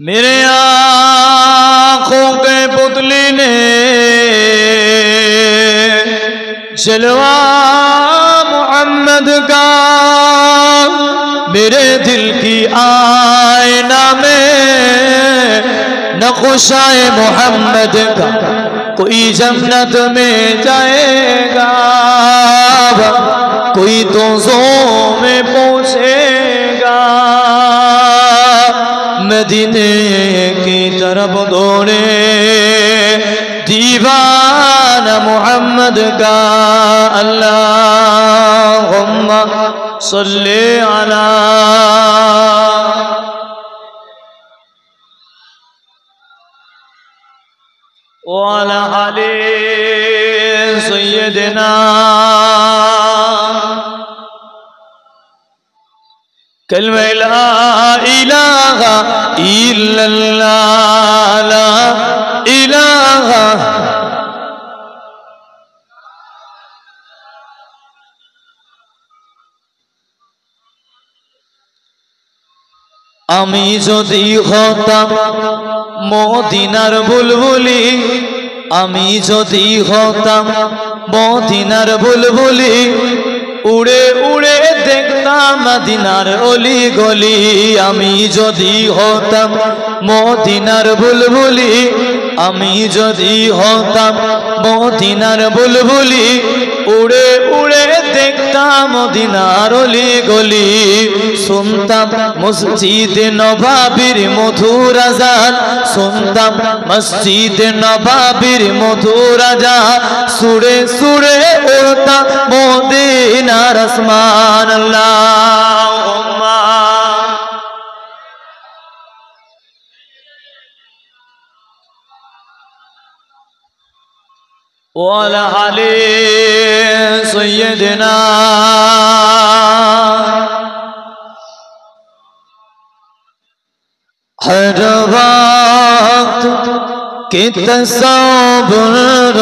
मेरे आँखों के पुतली ने जलवा मोहम्मद का, मेरे दिल की आईना में नक्शाए मोहम्मद का। कोई जन्नत में जाएगा, कोई दोज़ों में पहुंचेगा। मदीने की तरफ दौड़े दीवाना मोहम्मद का। अल्लाहुम्मा सल्ली अला व अला आले सय्यदना। कलमा ला इलाहा इल्लल्लाह, ला इलाहा। आमी जदि हताम मदिनार बुलबुली, आमी जदि हताम मदिनार बुलबुली, उड़े उड़े देखताम मदिनार अली गली। आमी जदि हताम मदिनार बुलबुली, आमी जदि हताम मदिनार बुलबुली, उड़े उड़े देखताम मदिनार अली गली। सुनताम मस्जिद नबाबीर मधुर आजान, सुनताम मस्जिद नबाबीर मधुर आजान। सुरे सुरे उड़ता मदीनार आसमान। अल्लाहुम्मा व अला आले सय्यदना। हर वक्त के तसव्वुर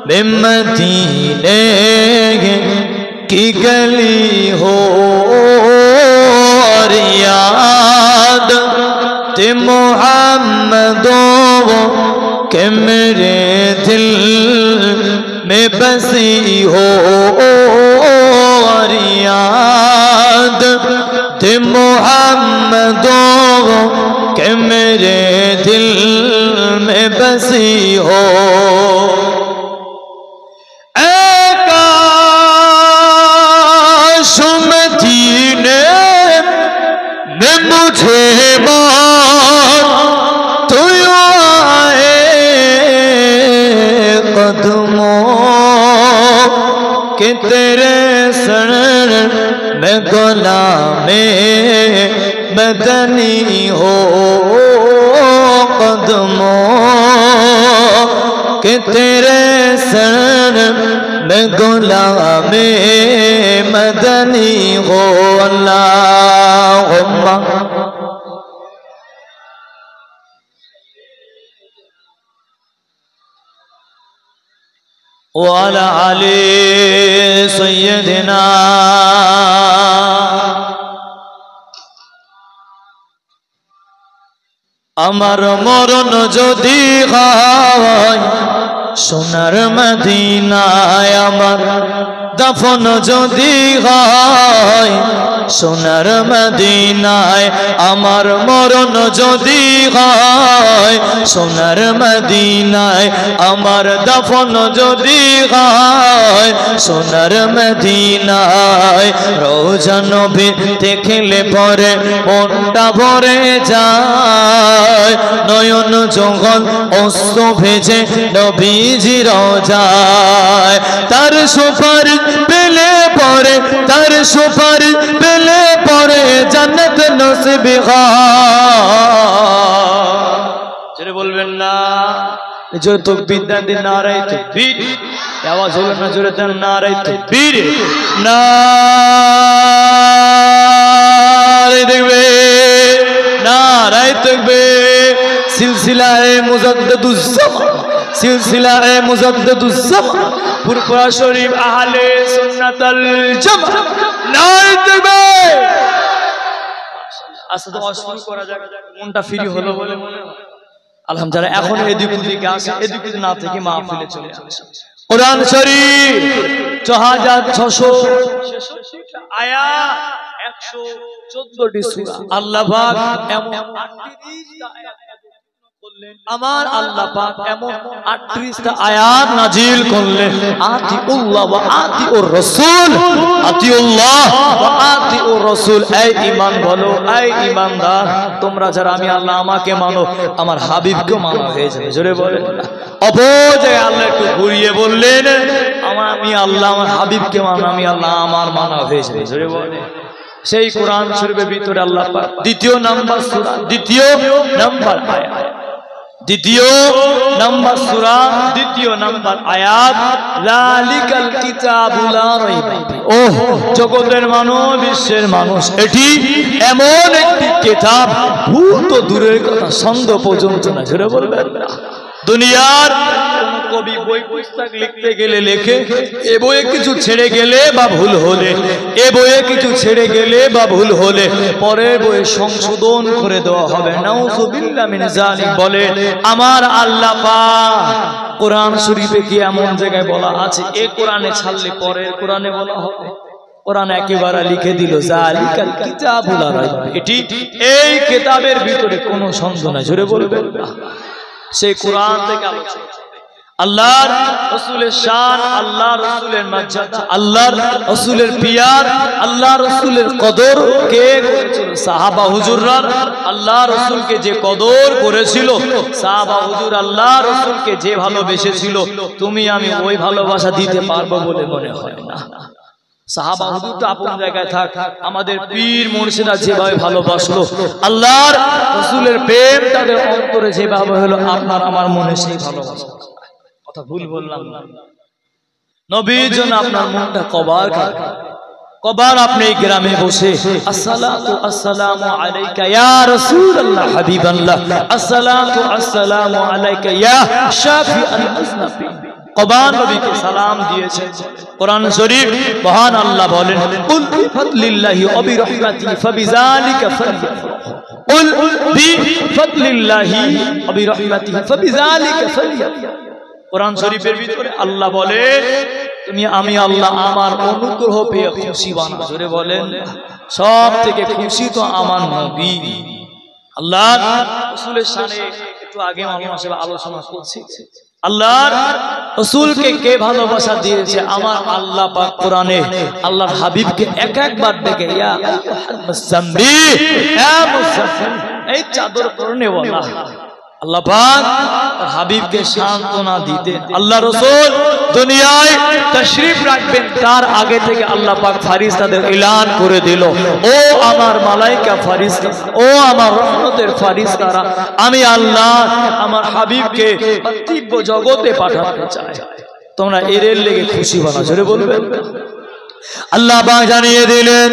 में मदीने की गली हो, और याद ते मोहम्मदों के मेरे दिल में बसी हो, और याद ते मोहम्मदों के मेरे दिल में बसी हो। काश मदीने में मुझे मौत तो आए, कदमों के तेरे शरण में गुलामे मदनी हो, कदमों के तेरे शरण में गुलामे मदनी हो। अल्लाहुम्मा व अला आले सय्यदना। আমার মরণ যদি হয় সোনার মদিনায়, আমার দাফন যদি হয় সোনার মদিনায়, আমার মরণ যদি হয় সোনার মদিনায়, আমার দাফন যদি হয় সোনার মদিনায়। রোজা নবী দেখলে পরে মনটা ভরে যায়, নয়ন জগৎ অস্ত ভেজে নবীজি রোজায়। তার সুপারিশ পেলে পরে, তার সুপারিশ পেলে পরে জান্নাত নসিব হয়। জোরে বলবেন না? জোরে তাকবীর দেন, নারায়ে তাকবীর। আওয়াজ হলো না, জোরে দেন নারায়ে তাকবীর। নারায়ে তাকবীর, নারায়ে তাকবীর। সিলসিলায়ে মুজাদ্দিদুজ জামান, সিলসিলায়ে মুজাদ্দিদুজ জামান, ফুরফুরা শরীফ আহলে সুন্নাত আল জামাত। নারায়ে তাকবীর। আচ্ছা তো শুরু করা যাক, মনটা ফ্রি হলো বলে মনে হয়। আলহামদুলিল্লাহ, এখন এদিক ওদিকে আসে, এদিক ওদিক না থেকে মাহফিলে চলে আসে। কোরআন শরীফ 6666 আয়াত, 114টি সূরা। আল্লাহ পাক এমন 38টা আয়াত করলেন, আমার আল্লাহ পাক এমন 38টা আয়াত নাজিল করলেন। আতিউল্লাহ ওয়া আতিউর রাসূল, আতিউল্লাহ ওয়া আতিউর রাসূল। এই ঈমান বলো, এই ঈমানদার, তোমরা যারা আমি আল্লাহ আমাকে মানো, আমার হাবিবকে মানো হয়ে যাবে। জোরে বলেন। অপোজে আল্লাহ একটু ঘুরিয়ে বললেন, আমি আল্লাহ আমার হাবিবকে মানো, আমি আল্লাহ আমার মানা হয়ে যাবে। জোরে বলেন। সেই কোরআন শরীফের ভিতরে আল্লাহ পাক দ্বিতীয় নাম্বার সূরা, দ্বিতীয় নাম্বার আয়াত, দ্বিতীয় নাম্বার সূরা, দ্বিতীয় নাম্বার আয়াত, যালিকাল কিতাবু লা রাইবা ফীহি। ওহ জগতের মানুষ, বিশ্বের মানুষ, এটি এমন একটি কিতাব, ভুল তো দূরের কথা, সন্দেহ পর্যন্ত না। জোরে বলবেন না। দুনিয়ার কোন কবি বই পুস্তক লিখতে গেলে লেখে, এ বইয়ে কিছু ছেড়ে গেলে বা ভুল হলে, এ বইয়ে কিছু ছেড়ে গেলে বা ভুল হলে পরের বইয়ে সংশোধন করে দেওয়া হবে। নাউযুবিল্লাহ মিন যালিক। বলে আমার আল্লাহ পাক কোরআন শরীফে কি এমন জায়গায় বলা আছে এই কোরআনে ছাড়লে পরের কোরআনে বলা হবে? কোরআন একেবারে লিখে দিল, যালিকাল কিতাবু লা রাইবা ফীহি। এটি এই কিতাবের ভিতরে কোনো সন্দেহ নাই। জোরে বলবেন না। সেই কোরআন থেকে আলোচনা, আল্লাহর রাসূলের শান, আল্লাহর রাসূলের মর্যাদা, আল্লাহর রাসূলের পিয়ার, আল্লাহর রাসূলের কদর কে করেছিল? সাহাবা হুজুররা আল্লাহর রাসূলকে যে কদর করেছিল, সাহাবা হুজুর আল্লাহর রাসূলকে যে ভালোবেসেছিল, তুমি আমি ওই ভালোবাসা দিতে পারবো বলে মনে হয় না। সাহাবা হুজুর তো আপন জায়গায় থাক, আমাদের পীর মুর্শিদরা যেভাবে ভালোবাসলো, আল্লাহর রাসূলের প্রেম তাদের অন্তরে যেভাবে হলো, আপনার আমার মনে সেই ভালোবাসা। কথা ভুল বললাম না? নবীর জন্য আপনার মনটা কবার আপনি এই গ্রামে বসে আসসালাতু আসসালামু আলাইকা ইয়া রাসূলুল্লাহ হাবিবাল্লাহ, আসসালাতু আসসালামু আলাইকা ইয়া শাফিআল মুযনিবিন, কবার নবীকে সালাম দিয়েছেন। কোরআন শরীফ মহান আল্লাহ বলেন, কুল বিফাদলিল্লাহি ওয়া বিরহমাতিহি ফাবিযালিকা ফালইফরাহু, কুল বিফাদলিল্লাহি ওয়া বিরহমাতিহি ফাবিযালিকা ফালইফরাহু। কোরআন শরীফের ভিতরে আল্লাহ বলে, তুমি আমি আল্লাহ আমার অনুগ্রহ পেয়ে খুশি বানাও। জোরে বলেন। সব থেকে খুশি তো আমার নবী। আল্লাহ রাসূলের শানে একটু আগে আমরা আলোচনা করছি, আল্লাহর রাসূলকে কে ভালোবাসা দিয়েছে? আমার আল্লাহ পাক কোরআনে আল্লাহর হাবিবকে এক একবার ডেকে, ইয়া মুসাম্মি, ইয়া মুসাফির, এই চাদর পরনে ওয়ালা। আল্লাহ পাক তার হাবিবকে সান্ত্বনা দিতেন। আল্লাহ রাসূল দুনিয়ায় তাশরীফ রাখবেন, তার আগে থেকে আল্লাহ পাক ফেরেশতাদের এলান করে দিল, ও আমার মালায়েকা ফেরেশতা, ও আমার রহমতের ফেরেশতারা, আমি আল্লাহ আমার হাবিবকে দিব্য জগতে পাঠাতে চাই, তোমরা এর লেগে খুশি বানা। জোরে বলবেন। আল্লাহ পাক জানিয়ে দিলেন,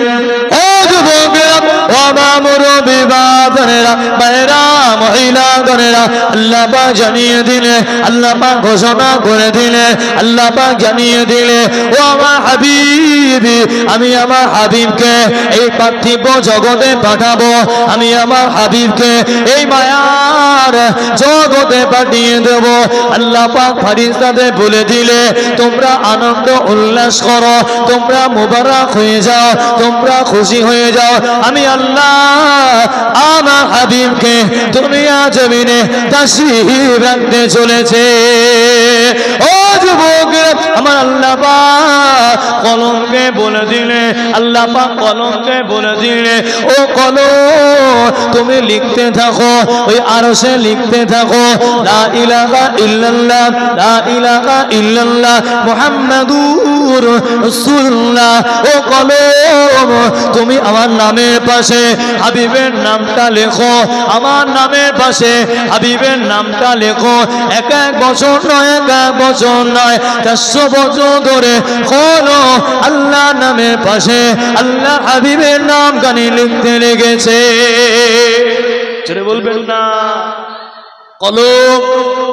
ও যুবকেরা, ও মা মুরব্বি বাবারা, ভাইরা, মহিলাগণেরা, আল্লাহ পাক জানিয়ে দিলেন, আল্লাহ পাক ঘোষণা করে দিলেন, আল্লাহ পাক জানিয়ে দিলেন, ও আমার হাবিবি, আমি আমার হাবিবকে এই পার্থিব জগতে পাঠাবো, আমি আমার হাবিবকে এই মায়ার জগতে পাঠিয়ে দেব। আল্লাহ পাক ফেরেশতাদের বলে দিলে, তোমরা আনন্দ উল্লাস করো, তোমরা মুবারক হয়ে যাও, তোমরা খুশি হয়ে যাও, আমি আল্লাহ আমার হাবিবকে দুনিয়া জমিনে তাশরীফ রাখতে চলেছে। ও যুবকেরা, আমার আল্লাহ পাক কলমকে বলে দিলে, আল্লাহ পাক কলমকে বলে দিলে, ও কলম তুমি লিখতে থাকো, ওই আরশে লিখতে থাকো, লা ইলাহা ইল্লাল্লাহ, লা ইলাহা ইল্লাল্লাহ মুহাম্মাদুর রাসূলুল্লাহ। ও কলম তুমি আমার নামের পাশে হাবিবের নামটা লেখো, আমার নামের পাশে হাবিবের নামটা লেখো। এক এক বছর নয়, এক এক বছর নয়, 400 বছর ধরে হলো আল্লাহ নামের পাশে আল্লাহ হাবিবের নাম গানি লিখতে লেগেছে। চলে বলবেন না? কলম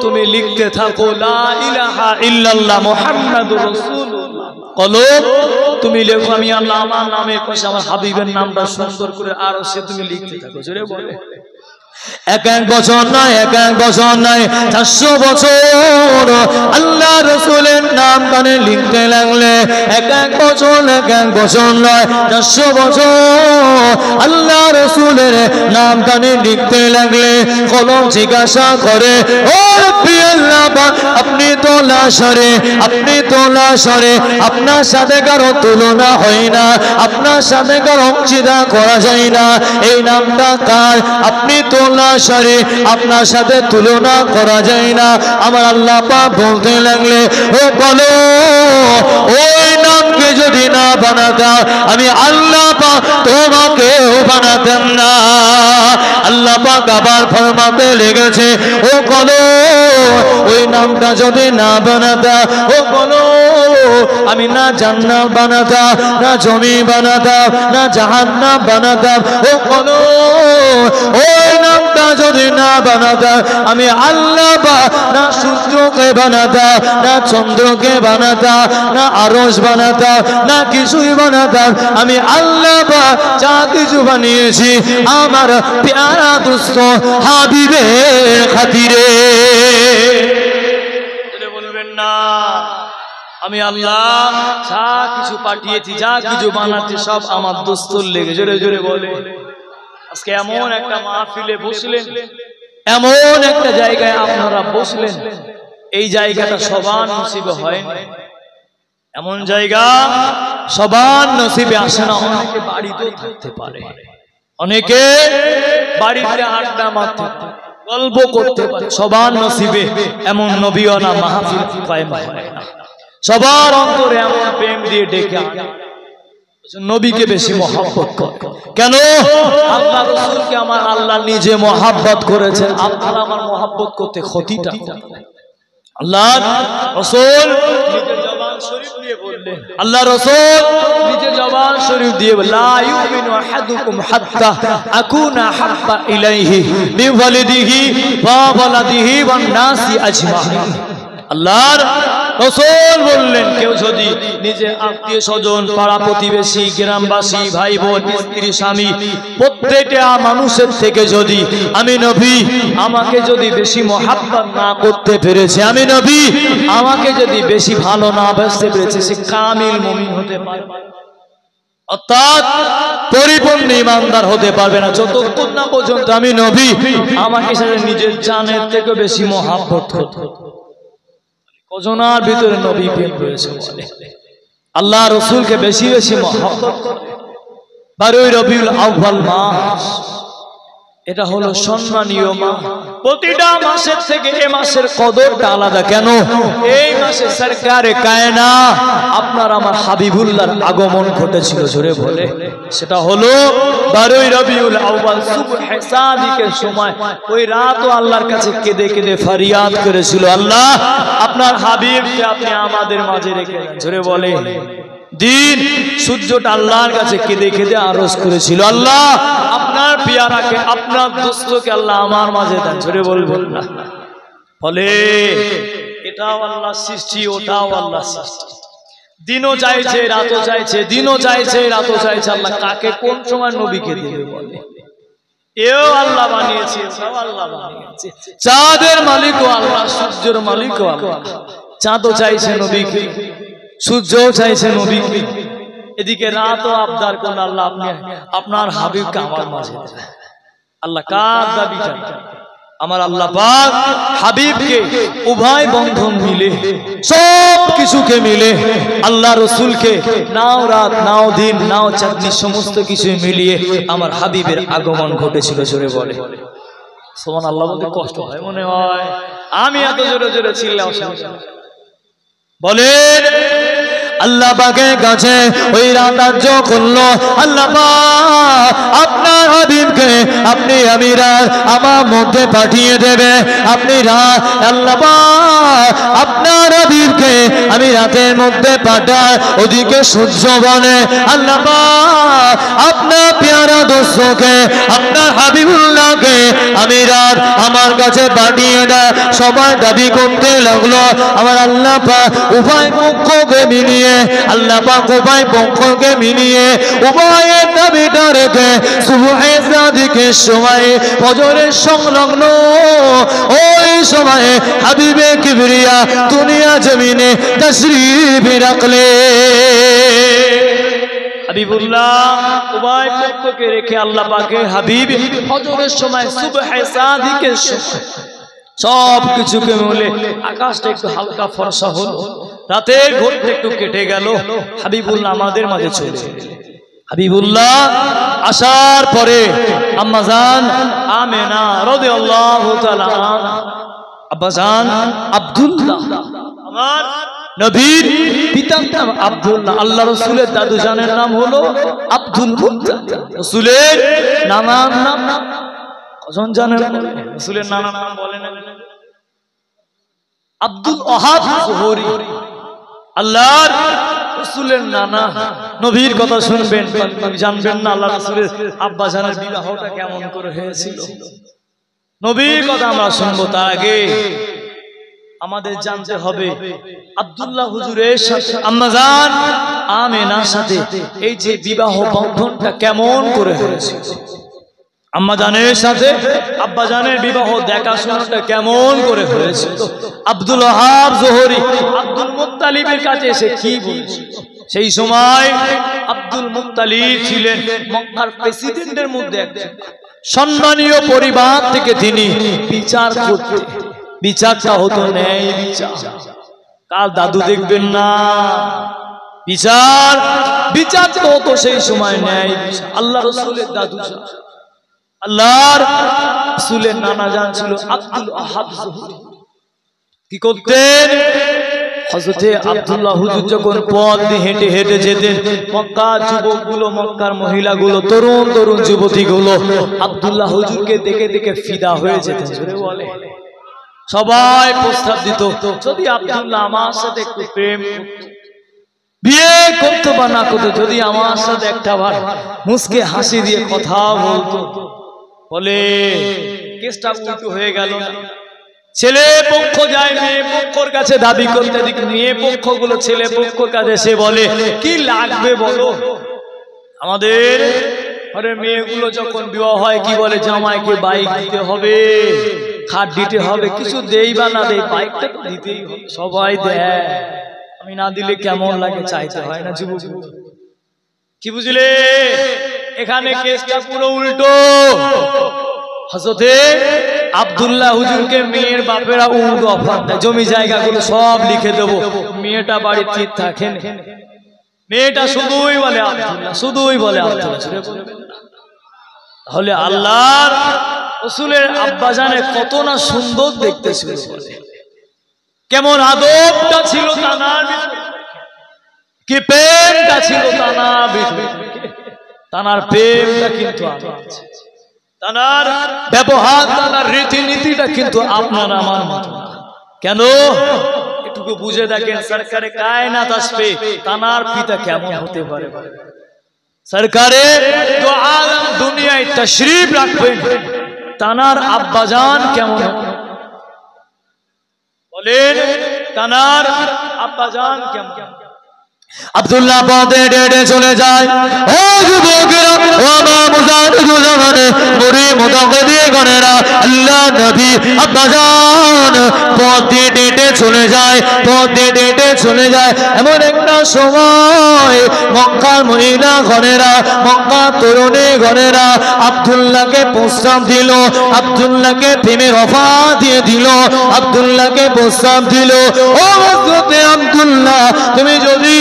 তুমি লিখতে থাকো লা ইলাহা ইল্লাল্লাহ মুহাম্মাদুর রাসূলুল্লাহ। কলম তুমি লেখো আমি আল্লাহ আমার নামের পাশে আমার হাবিবের নামটা সুন্দর করে আর সে তুমি লিখতে থাকো। জোরে বলে এক এক বছর নয়, এক এক বছর নয়, 400 বছর আল্লাহ রসুলের নাম কানে লিখতে লাগলে এক এক বছর, এক এক বছর নয়, 400 বছর আল্লাহ রসুলের নাম কানে লিখতে লাগলে কলম জিজ্ঞাসা করে, ও আল্লাহ আপনি তো লাশরে, আপনি তো লাশরে, আপনার সাথে কারো তুলনা হয় না, আপনার সাথে কারো অংশীদার করা যায় না, এই নামটা কার? আপনি তো লাশরে, আপনার সাথে তুলনা করা যায় না। আমার আল্লাহ পাক বলতে লাগলে, ও বলো ওই নামকে যদি না বানাতাম আমি আল্লাহ পাক তোমাকেও বানাতাম না। আল্লাহ পাক আবার ফরমাতে লেগেছে, ও বলো ওই নামটা যদি না বানাতাম, ও বলো আমি না জান্নাত বানাতাম, না জমি বানাতাম, না জাহান্নাম বানাতাম, ও বলো ওই নামটা যদি না বানাতাম আমি আল্লাহ না সূর্যকে বানাতাম, না চন্দ্রকে বানাতাম, না আরশ বানাতাম, না কিছুই বানাতাম, আমি আল্লাহ যা কিছু বানিয়েছি আমার প্যারা দোস্ত হাবিবের খাতিরে। বলবেন না আমি আল্লাহ যা কিছু পাঠিয়েছি, যা কিছু বানাচ্ছি সব আমার দোস্তর লেগে। জোরে জোরে বলে। আজকে এমন একটা মাহফিলে বসলেন, এমন একটা জায়গায় আপনারা বসলেন, এই জায়গাটা সবার নসিবে হয় না। এমন জায়গা সবার নসিবে আসে না। অনেকে বাড়িতেও থাকতে পারে, অনেকে বাড়িতে আড্ডা মারতে গল্প করতে পারে, সবার নসিবে এমন নবীওয়ালা মাহফিল কায়েম হয় না। সবার অন্তরে এমন প্রেম দিয়ে ডেকে নবীকে বেশি মহব্বত করে। কেন? আল্লাহ রাসূলকে আমার আল্লাহ নিজে মহব্বত করেছেন। আপনারা আমার মহব্বত করতে ক্ষতিটা আল্লাহ রাসূল নিজের জবান শরীফ দিয়ে বললেন, আল্লাহ রাসূল নিজের জবান শরীফ দিয়ে লা ইউমিনু আহাদুকুম হাত্তা আকুনা হাব্বা ইলাইহি মিন ওয়ালিদিহি ওয়া ওয়ালাদিহি ওয়ান নাসি আজমাইন। আল্লাহর রাসূল বললেন, কেউ যদি নিজের আত্মীয় স্বজন, পাড়া প্রতিবেশী, গ্রামবাসী, ভাই বোন, স্ত্রী, স্বামী প্রত্যেকটা মানুষের থেকে যদি আমি নবী আমাকে যদি বেশি মহব্বত না করতে পেরেছে, আমি নবী আমাকে যদি বেশি ভালো না বাসতে পেরেছে, সে কামিল মুমিন হতে পারবে না, অর্থাৎ পরিপূর্ণ ঈমানদার হতে পারবে না যতক্ষণ না পর্যন্ত আমি নবী আমাকে সাথে নিজের জানের থেকে বেশি মহব্বত করতে। কজনার ভিতরে নবী প্রেম রয়েছে বলে আল্লাহ রাসূলকে বেশি বেশি মহব্বত করে। 12 রবিউল আউয়াল মাস, এটা হলো সম্মানীয় মাস। প্রতিটা মাসের থেকে এই মাসের কদরটা আলাদা। কেন? এই মাসে সরকারে কায়নাত আপনার আমার হাবিবুল্লাহর আগমন ঘটেছিল। জোরে বলে। সেটা হলো 12 রবিউল আউয়াল সুবহে সাদিকের সময়। ওই রাতও আল্লাহর কাছে কেঁদে কেঁদে ফরিয়াদ করেছিল, আল্লাহ আপনার হাবিবকে আপনি আমাদের মাঝে রেখে দেন। জোরে বলে। দিন সূর্যটা আল্লাহর কাছে কেঁদে কেঁদে আরজ করেছিল, আল্লাহ আপনার পিয়ারাকে, আপনার দোস্তকে আল্লাহ আমার মাঝে দেন। জোরে বলবেন না। ফলে এটাও আল্লাহর সৃষ্টি, ওটাও আল্লাহর সৃষ্টি। দিনও চাইছে, রাতও চাইছে, দিনও চাইছে, রাতও চাইছে। আল্লাহ কাকে কোন সময় নবীকে দিবে বলে। এও আল্লাহ বানিয়েছে, সব আল্লাহ বানিয়েছে। চাঁদের মালিকও আল্লাহ, সূর্যের মালিকও আল্লাহ। চাঁদও চাইছে নবীকে, সূর্যও চাইছে নবীকে, এদিকে রাতও আবদার করল, আল্লাহ আপনি আপনার হাবিবকে আমার মাঝে দেন। আল্লাহ কার দাবিটা? আমার আল্লাহ পাক হাবিবকে উভয় বন্ধন মিলে, সব কিছুকে মিলে, আল্লাহ রাসূলকে নাও রাত, নাও দিন, নাও চাঁদনি সমস্ত কিছু মিলিয়ে আমার হাবিবের আগমন ঘটেছিল। জোরে বলে সুবহানাল্লাহ। বলতে কষ্ট হয় মনে হয়, আমি এত জোরে জোরে চিল্লাও বলেন। আল্লাহ পাকের কাছে ওই রাত আর্য করলো, আল্লাহ পাক আপনার হাবিবকে আপনি আমি রাত আমার মধ্যে পাঠিয়ে দেবে। আপনি রাত, আল্লাহ পাক আপনার হাবিবকে আমি রাতের মধ্যে পাঠায়, ওদিকে সূর্য বনে আল্লাহ পাক আপনার পেয়ারা দোস্তকে, আপনার হাবিবুল্লাহকে আমি রাত আমার আমার কাছে পাঠিয়ে দেয়। সবাই দাবি করতে লাগলো আমার আল্লাহ পাক উভয় পক্ষকে মিলিয়ে, আল্লাহ পাক উভয় পক্ষকে মিলিয়ে উভয়ের দাবিটা রেখে সুবহে সাদিকের সময় ফজরের সংলগ্ন ওই সময়ে হাবিবে কিবরিয়া দুনিয়া জমিনে তাশরীফ রাখলে। হাবিবুল্লাহ উভয় পক্ষকে রেখে আল্লাহ পাকের হাবিব ফজরের সময় সুবহে সাদিকের সময় সব কিছুকে মিলে আকাশটা একটু হালকা ফর্সা হলো, রাতের ঘোরটা একটু কেটে গেল। হাবিবুল্লাহ আমাদের মাঝে চলে হাবিবুল্লাহ আসার পরে আম্মাজান আমেনা রাদিয়াল্লাহু তাআলা আব্বাজান আব্দুল্লাহ আমার নবীর পিতার নাম আব্দুল্লাহ, আল্লাহ রাসূলের দাদু জানের নাম হলো আব্দুল মুত্তালিব, রাসূলের নানার নাম কজন জানেন? রাসূলের নানার নাম বলেন আব্দুল ওয়াহাব জোহরি, আল্লাহর রাসূলের নানা। নবীর কথা শুনবেন জানবেন না আল্লাহ রাসূলের আব্বা জানের বিবাহটা কেমন করে হয়েছিল। নবীর কথা আমরা শুনবো, তার আগে আমাদের জানতে হবে আব্দুল্লাহ হুজুরের সাথে আম্মা জান আমেনার সাথে এই যে বিবাহ বন্ধনটা কেমন করে হয়েছিল। আম্মা জানের সাথে আব্বা জানের বিবাহ দেখাশোনাটা কেমন করে হয়েছিল। আব্দুল ওয়াহাব জোহরি আব্দুল মুত্তালিবের কাছে এসে কি বলেছিল। সেই সময় আব্দুল মুত্তালিব ছিলেন মক্কার প্রেসিডেন্টের মধ্যে একজন, সম্মানীয় পরিবার থেকে তিনি বিচার করতেন। বিচারটা হতো ন্যায় বিচার, কার দাদু দেখবেন না, বিচার তো হতো সেই সময় ন্যায় বিচার। আল্লাহ রাসূলের দাদু আল্লাহর রাসূলের নানা জান ছিল আব্দুল ওয়াহাব জোহরি। কি করতেন? হযরতে আব্দুল্লাহ হুজুর যখন পথ দিয়ে হেঁটে হেঁটে যেতেন, মক্কার যুবকগুলো, মক্কার মহিলাগুলো, তরুণ তরুণ যুবতীগুলো আব্দুল্লাহ হুজুরকে দেখে দেখে ফিদা হয়ে যেতেন। জোরে বলে, সবাই প্রস্তাব দিত যদি আব্দুল্লাহ আমার সাথে একটু প্রেম বিয়ে করতে বা না করতো, যদি আমার সাথে একটা বার মুস্কে হাসি দিয়ে কথা বলতো। বলে কেসটা উল্টো হয়ে গেল। ছেলে পক্ষ যায় মেয়ে পক্ষর কাছে দাবি করতে, মেয়ে পক্ষগুলো ছেলে পক্ষর কাছে সে বলে কি লাগবে বলো। আমাদের ঘরে মেয়েগুলো যখন বিবাহ হয় কি বলে, জামাইকে বাইক দিতে হবে, খাট দিতে হবে, কিছু দেই বা না দেই বাইকটা তো দিতেই হবে। সবাই দেয়, আমি না দিলে কেমন লাগে, চাইতে হয় না যুবক। কি বুঝলে? এখানে কেসটা পুরো উল্টো। হযরতে আব্দুল্লাহ হুজুরকে মেয়ের বাপেরা উল্টো অফার দেয়, জমি জায়গাগুলো সব লিখে দেবো, মেয়েটা বাড়ির ঠিক থাকেন। মেয়েটা শুধুই বলে আব্দুল্লাহ, শুধুই বলে আব্দুল্লাহ। তাহলে আল্লাহর রাসূলের আব্বা জানে কত না সুন্দর দেখতে ছিল, কেমন আদবটা ছিল তানার ভিতরে, কি প্রেমটা ছিল তানার ভিতরে। তানার প্রেমটা কিন্তু আছে, তানার ব্যবহার, তানার রীতিনীতিটা কিন্তু আপনার আমার মতো না। কেন? একটু বুঝে দেখেন, সরকারে কায়নাত আসবে, তানার পিতা কেমন হতে পারে। সরকারে তো আলম দুনিয়ায় তাশরীফ রাখবেন, তানার আব্বাজান কেমন বলেন, তানার আব্বাজান কেমন। আব্দুল্লাহ পথে হেঁটে চলে যায়। ও যুবকেরা, ও মা মুজাহিদুল জামানে মুরি মুতাকাদ্দিমেরা, আল্লাহ নবী আব্বাজান পথে হেঁটে চলে যায়, পথে হেঁটে চলে যায়। এমন একটা সময় মক্কার মহিলা ঘরেরা, মক্কার তরুণী ঘরেরা আব্দুল্লাহকে প্রস্তাব দিল, আব্দুল্লাহকে প্রেমের অফার দিয়ে দিল, আব্দুল্লাহকে প্রস্তাব দিল, ও হযরতে আব্দুল্লাহ তুমি যদি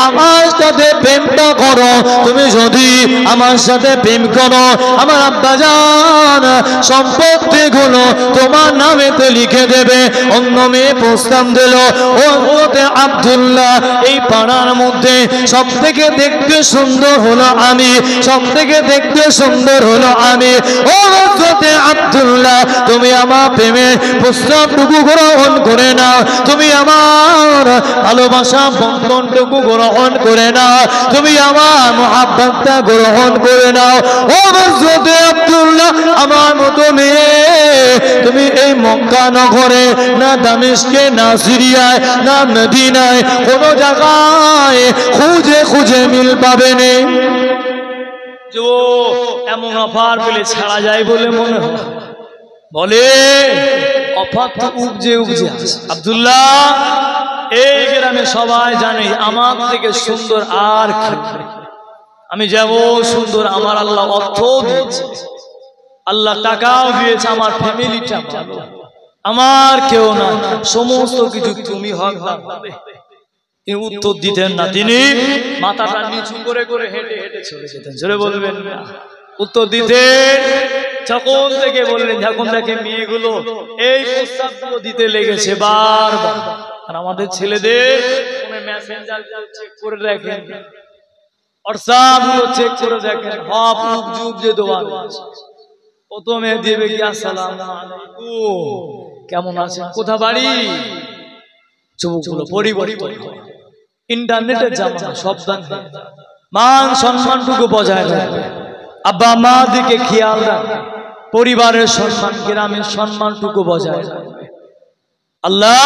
আমার সাথে প্রেমটা করো, তুমি যদি আমার সাথে প্রেম করো, আমার আব্বাজান সম্পত্তিগুলো তোমার নামেতে লিখে দেবে। অন্য মেয়ে প্রস্তাব দিল, ও হযরতে আব্দুল্লাহ এই পাড়ার মধ্যে সব থেকে দেখতে সুন্দর হলো আমি, সব থেকে দেখতে সুন্দর হলো আমি। ও হযরতে আব্দুল্লাহ তুমি আমার প্রেমের প্রস্তাবটুকু গ্রহণ করে নাও, তুমি আমার ভালোবাসা বন্ধনটুকু গ্রহণ করে নাও, তুমি আমার মুহাব্বতটা গ্রহণ করে নাও। ও হযরতে আব্দুল্লাহ আমার মতো মেয়ে মক্কা নগরে, না দামেস্কে, না সিরিয়ায়, না মদিনায়, কোন জায়গায় খুঁজে খুঁজে মিল পাবে না। এমন অফার পেলে ছাড়া যায় বলে মনে হয়? বলে অফার তো উপজে উপজে আছে। আব্দুল্লাহ, এই গ্রামে সবাই জানে আমার থেকে সুন্দর আর আমি যেমন সুন্দর, আমার আল্লাহ অর্থ দিয়েছে, আল্লাহ টাকাও দিয়েছে, আমার ফ্যামিলিটা ভালো, আমার কেউ না, সমস্ত কিছু তুমি হকদার হবে। উত্তর দিতেন না, তিনি মাথাটা নিচু করে করে হেঁটে হেঁটে চলে যেতেন। জোরে বলবেন না। উত্তর দিতেন যখন থেকে বললেন, যখন দেখে মেয়েগুলো এই প্রস্তাবগুলো দিতে লেগেছে বারবার, আর আমাদের ছেলেদের মেসেঞ্জার চেক করে দেখেন, হোয়াটসঅ্যাপ গুলো চেক করে দেখেন, হপ যুগ যে দোয়া প্রথমে দেবে কি আসসালামু আলাইকুম, কেমন আছেন, কোথা বাড়ি, যুবকগুলো পরিবর্তন। ইন্টারনেটের জামানা, সাবধান, মান সম্মানটুকু বজায় রাখবে, আব্বা মা দিকে খেয়াল রাখবে, পরিবারের সম্মান, গ্রামের সম্মানটুকু বজায় রাখবে। আল্লাহ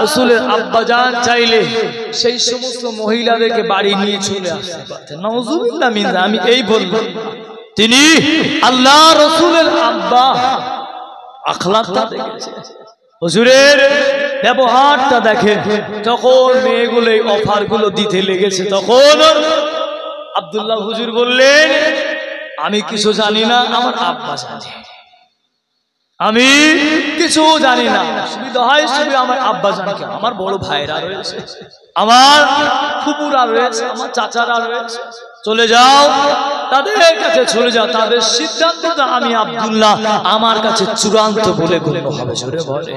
রাসূলের আব্বাজান চাইলে সেই সমস্ত মহিলাদেরকে বাড়ি নিয়ে চলে আসতে পারতেন। নাউযুবিল্লাহ মিন যালিক। আমি এই বলবো, তিনি আল্লাহ রাসূলের আব্বা আখলাকটা দেখেছে, হুজুরের ব্যবহারটা দেখেন। যখন মেয়েগুলো এই অফারগুলো দিতে লেগেছে, তখন আব্দুল্লাহ হুজুর বললেন, আমি কিছু জানি না, আমার আব্বা জানে, আমি কিছু জানি না, সুবিধা হয় শুধু আমার আব্বা জানকে, আমার বড় ভাইরা রয়েছে, আমার ফুপুরা রয়েছে, আমার চাচারা রয়েছে, চলে যাও তাদের কাছে, চলে যাও, তাদের সিদ্ধান্তটা আমি আব্দুল্লাহ আমার কাছে চূড়ান্ত বলে গণ্য হবে। জোরে বলে।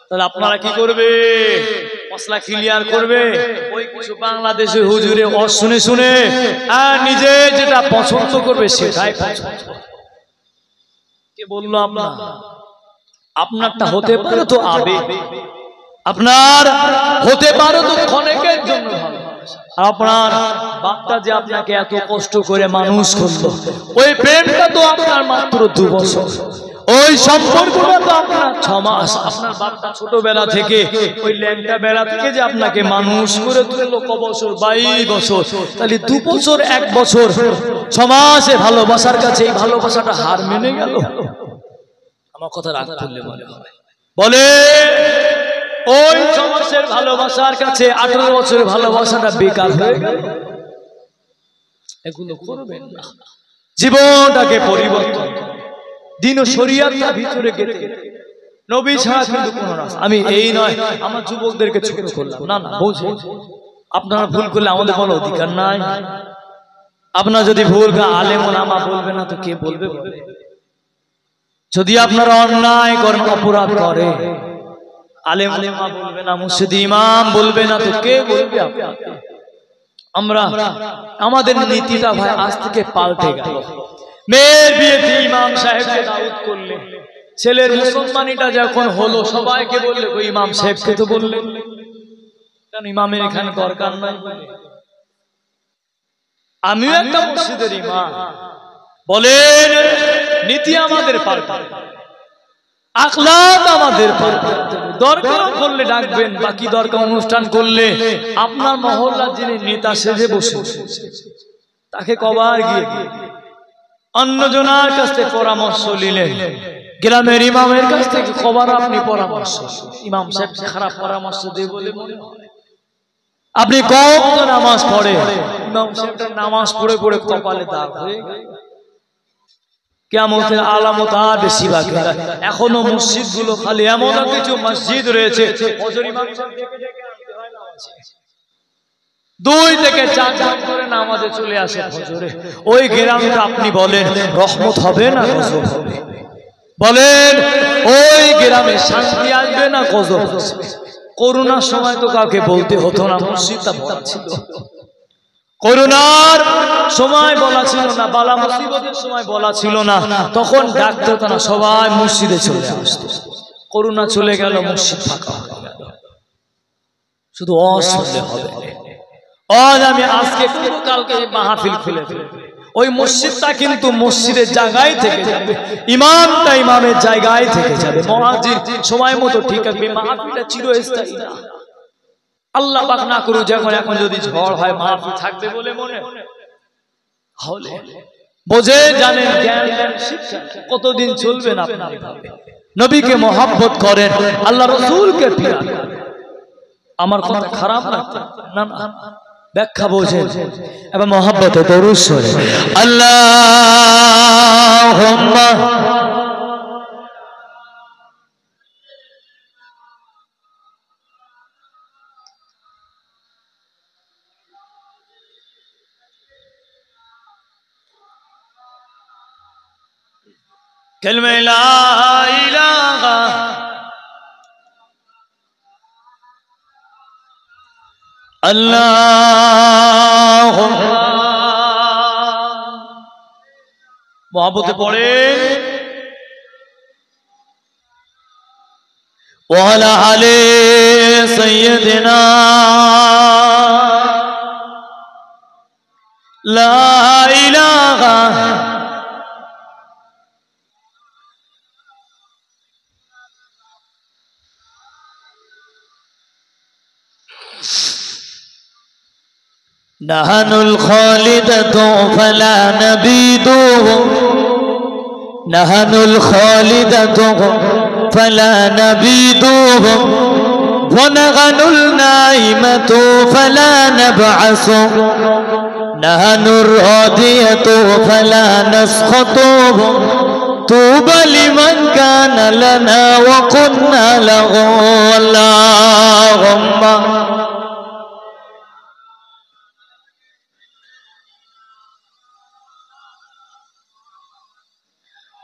তাহলে আপনারা কি করবে? মশলা ক্লিয়ার করবে। ওই কিছু বাংলাদেশে হুজুরে শুনে শুনে আর নিজে যেটা পছন্দ করবে সেটাই পছন্দ। কে বললো আপনার? আপনারটা হতে পারে তো আবেগ, আপনার হতে পারে তো ক্ষণিকের জন্য ভালো, আপনার বাপটা যে আপনাকে এত কষ্ট করে মানুষ করলো, ওই প্রেমটা তো আপনার মাত্র 2 বছর, ওই সম্পর্কটা তো আপনার 6 মাস। আপনার বাপটা ছোটবেলা থেকে, ওই ল্যাংটা বেলা থেকে যে আপনাকে মানুষ করে তুললো ক বছর? 22 বছর। তাহলে 2 বছর 1 বছর 6 মাসে ভালোবাসার কাছে এই ভালোবাসাটা হার মেনে গেল। আমার কথা রাগ করলে মনে হয়, বলে ওই 6 মাসের ভালোবাসার কাছে 18 বছরের ভালোবাসাটা বেকার হয়ে গেল। এগুলো করবেন না, জীবনটাকে পরিবর্তন, দিন ও শরীয়তটা ভিতরে গেতে, নবী ছাড়া কিন্তু কোনো রাস্তা। আমি এই নয় আমার যুবকদেরকে ছোট করলাম, না না, বুঝুন আপনারা ভুল করলে আমাদের কোনো অধিকার নাই। আপনারা যদি ভুল আলেম ওলামা বলবে না তো কে বলবে? যদি আপনারা অন্যায় করেন, অপরাধ করে, আলেম ওলামা বলবে না, মুর্শিদ ইমাম বলবে না তো কে বলবে? আমরা আমাদের নীতিটা ভাই আজ থেকে পাল্টে গেল। মেয়ের বিয়েতে ইমাম সাহেবকে দাওয়াত করলে, ছেলের মুসলমানিটা যখন হলো সবাইকে বললে, ওই ইমাম সাহেবকে তো বললেন, কারণ ইমামের এখানে দরকার নাই। আমিও একটা মসজিদের ইমাম, বলেন নীতি আমাদের পাল্টাতে, আখলাক আমাদের পাল্টাতে। দরকার করলে ডাকবেন, বাকি দরকার অনুষ্ঠান করলে আপনার মহল্লার যিনি নেতা সেজে বসে তাকে কবার গিয়ে অন্যজনের কাছ থেকে পরামর্শ নিলেন, গ্রামের ইমামের কাছ থেকে কবার আপনি পরামর্শ, ইমাম সাহেব খারাপ পরামর্শ দিয়ে বলে মনে হয়? আপনি কত নামাজ পড়ে, ইমাম সাহেবটা নামাজ পড়ে পড়ে কপালে দাগ হয়ে গেল, কিয়ামতের আলামত আর বেশি বাকি। এখনো মসজিদ গুলো খালি, এমন কিছু মসজিদ রয়েছে 2 থেকে 4 জন করে নামাজে চলে আসে ফজরে। ওই গ্রামটা আপনি বলেন রহমত হবে না গজব হবে? বলেন ওই গ্রামে শান্তি আসবে না গজব আসবে? করোনার সময় তো কাউকে বলতে হতো না, মসজিদটা ভরা ছিল। করোনার সময় বলা ছিল না, বালা মুসিবতের সময় বলা ছিল না, তখন ডাকতো না, সবাই মসজিদে চলে আসতো। করোনা চলে গেল, মসজিদ ফাঁকা হয়ে গেল। শুধু শুনলে হবে। আজ আমি আজকে কালকে মাহফিল খুলে ওই মসজিদটা কিন্তু মসজিদের জায়গায় থেকে যাবে, ইমামটা ইমামের জায়গায় থেকে যাবে, মুয়াজ্জিন সময় মতো ঠিক থাকবে। মাহফিলটা চিরস্থায়ী না। আল্লাহ পাক না করুক যখন এখন যদি ঝড় হয় মাহফিল থাকবে বলে মনে হলে বোঝে জানেন জ্ঞান শিক্ষা কতদিন চলবে না। আপনি নবীকে মহব্বত করেন, আল্লাহ রাসূলকে প্রিয় করেন। আমার কথা খারাপ না, না ব্যাখ্যা বোঝেন এবং মহব্বতে দরুদ পড়েন। আল্লাহুম্মা কালিমা লা ইলাহা আল্লাহুম্মা মহব্বতে পড়ে ওয়া আলা আলি সাইয়্যিদিনা লা ইলাহা নাহানুল খালিদাতু ফালা নাবিদুহু নাহানুল খালিদাতু ফালা নাবিদুহু ওয়া নাহানুল নাইমাতু ফালা নাবআসু নাহানুর রাদিয়াতু ফালা নাসখাতুহু তুবা লিমান কানা লানা ওয়া কুন্না লাহু আল্লাহুম্মা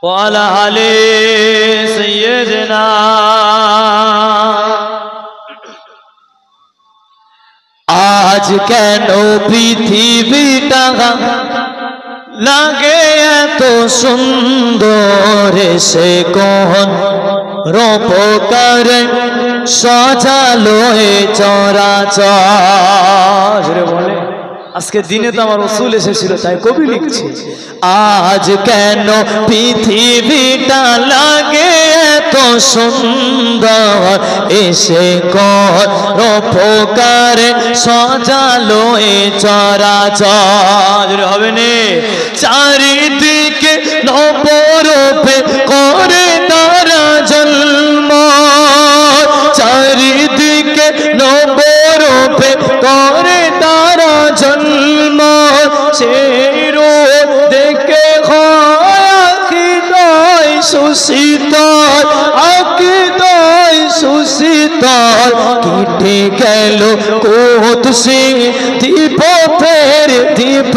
ওয়ালা আলি সাইয়্যিদিনা। আজ কেন পৃথিবীটা লাগে এত সুন্দর, সে কোন রূপকার সাজালো এ চরাচর। বলে আজকে দিনে তো আমার রাসূল এসেছিল তাই কবি লিখছে, আজ কেন পৃথিবীটা লাগে এত সুন্দর, এসে কোন রূপকারে সাজালো এ চরাচর। হবে না চারিদিকে নবরূপে করে তারা জন্ম, চারিদিকে নবরূপে করে তারা জন্ম, সেই রূপ দেখে হয় আকীদায় সুশীতল, আকীদায় সুশীতল। কেটে গেল কুদসি দীপ ফের দীপ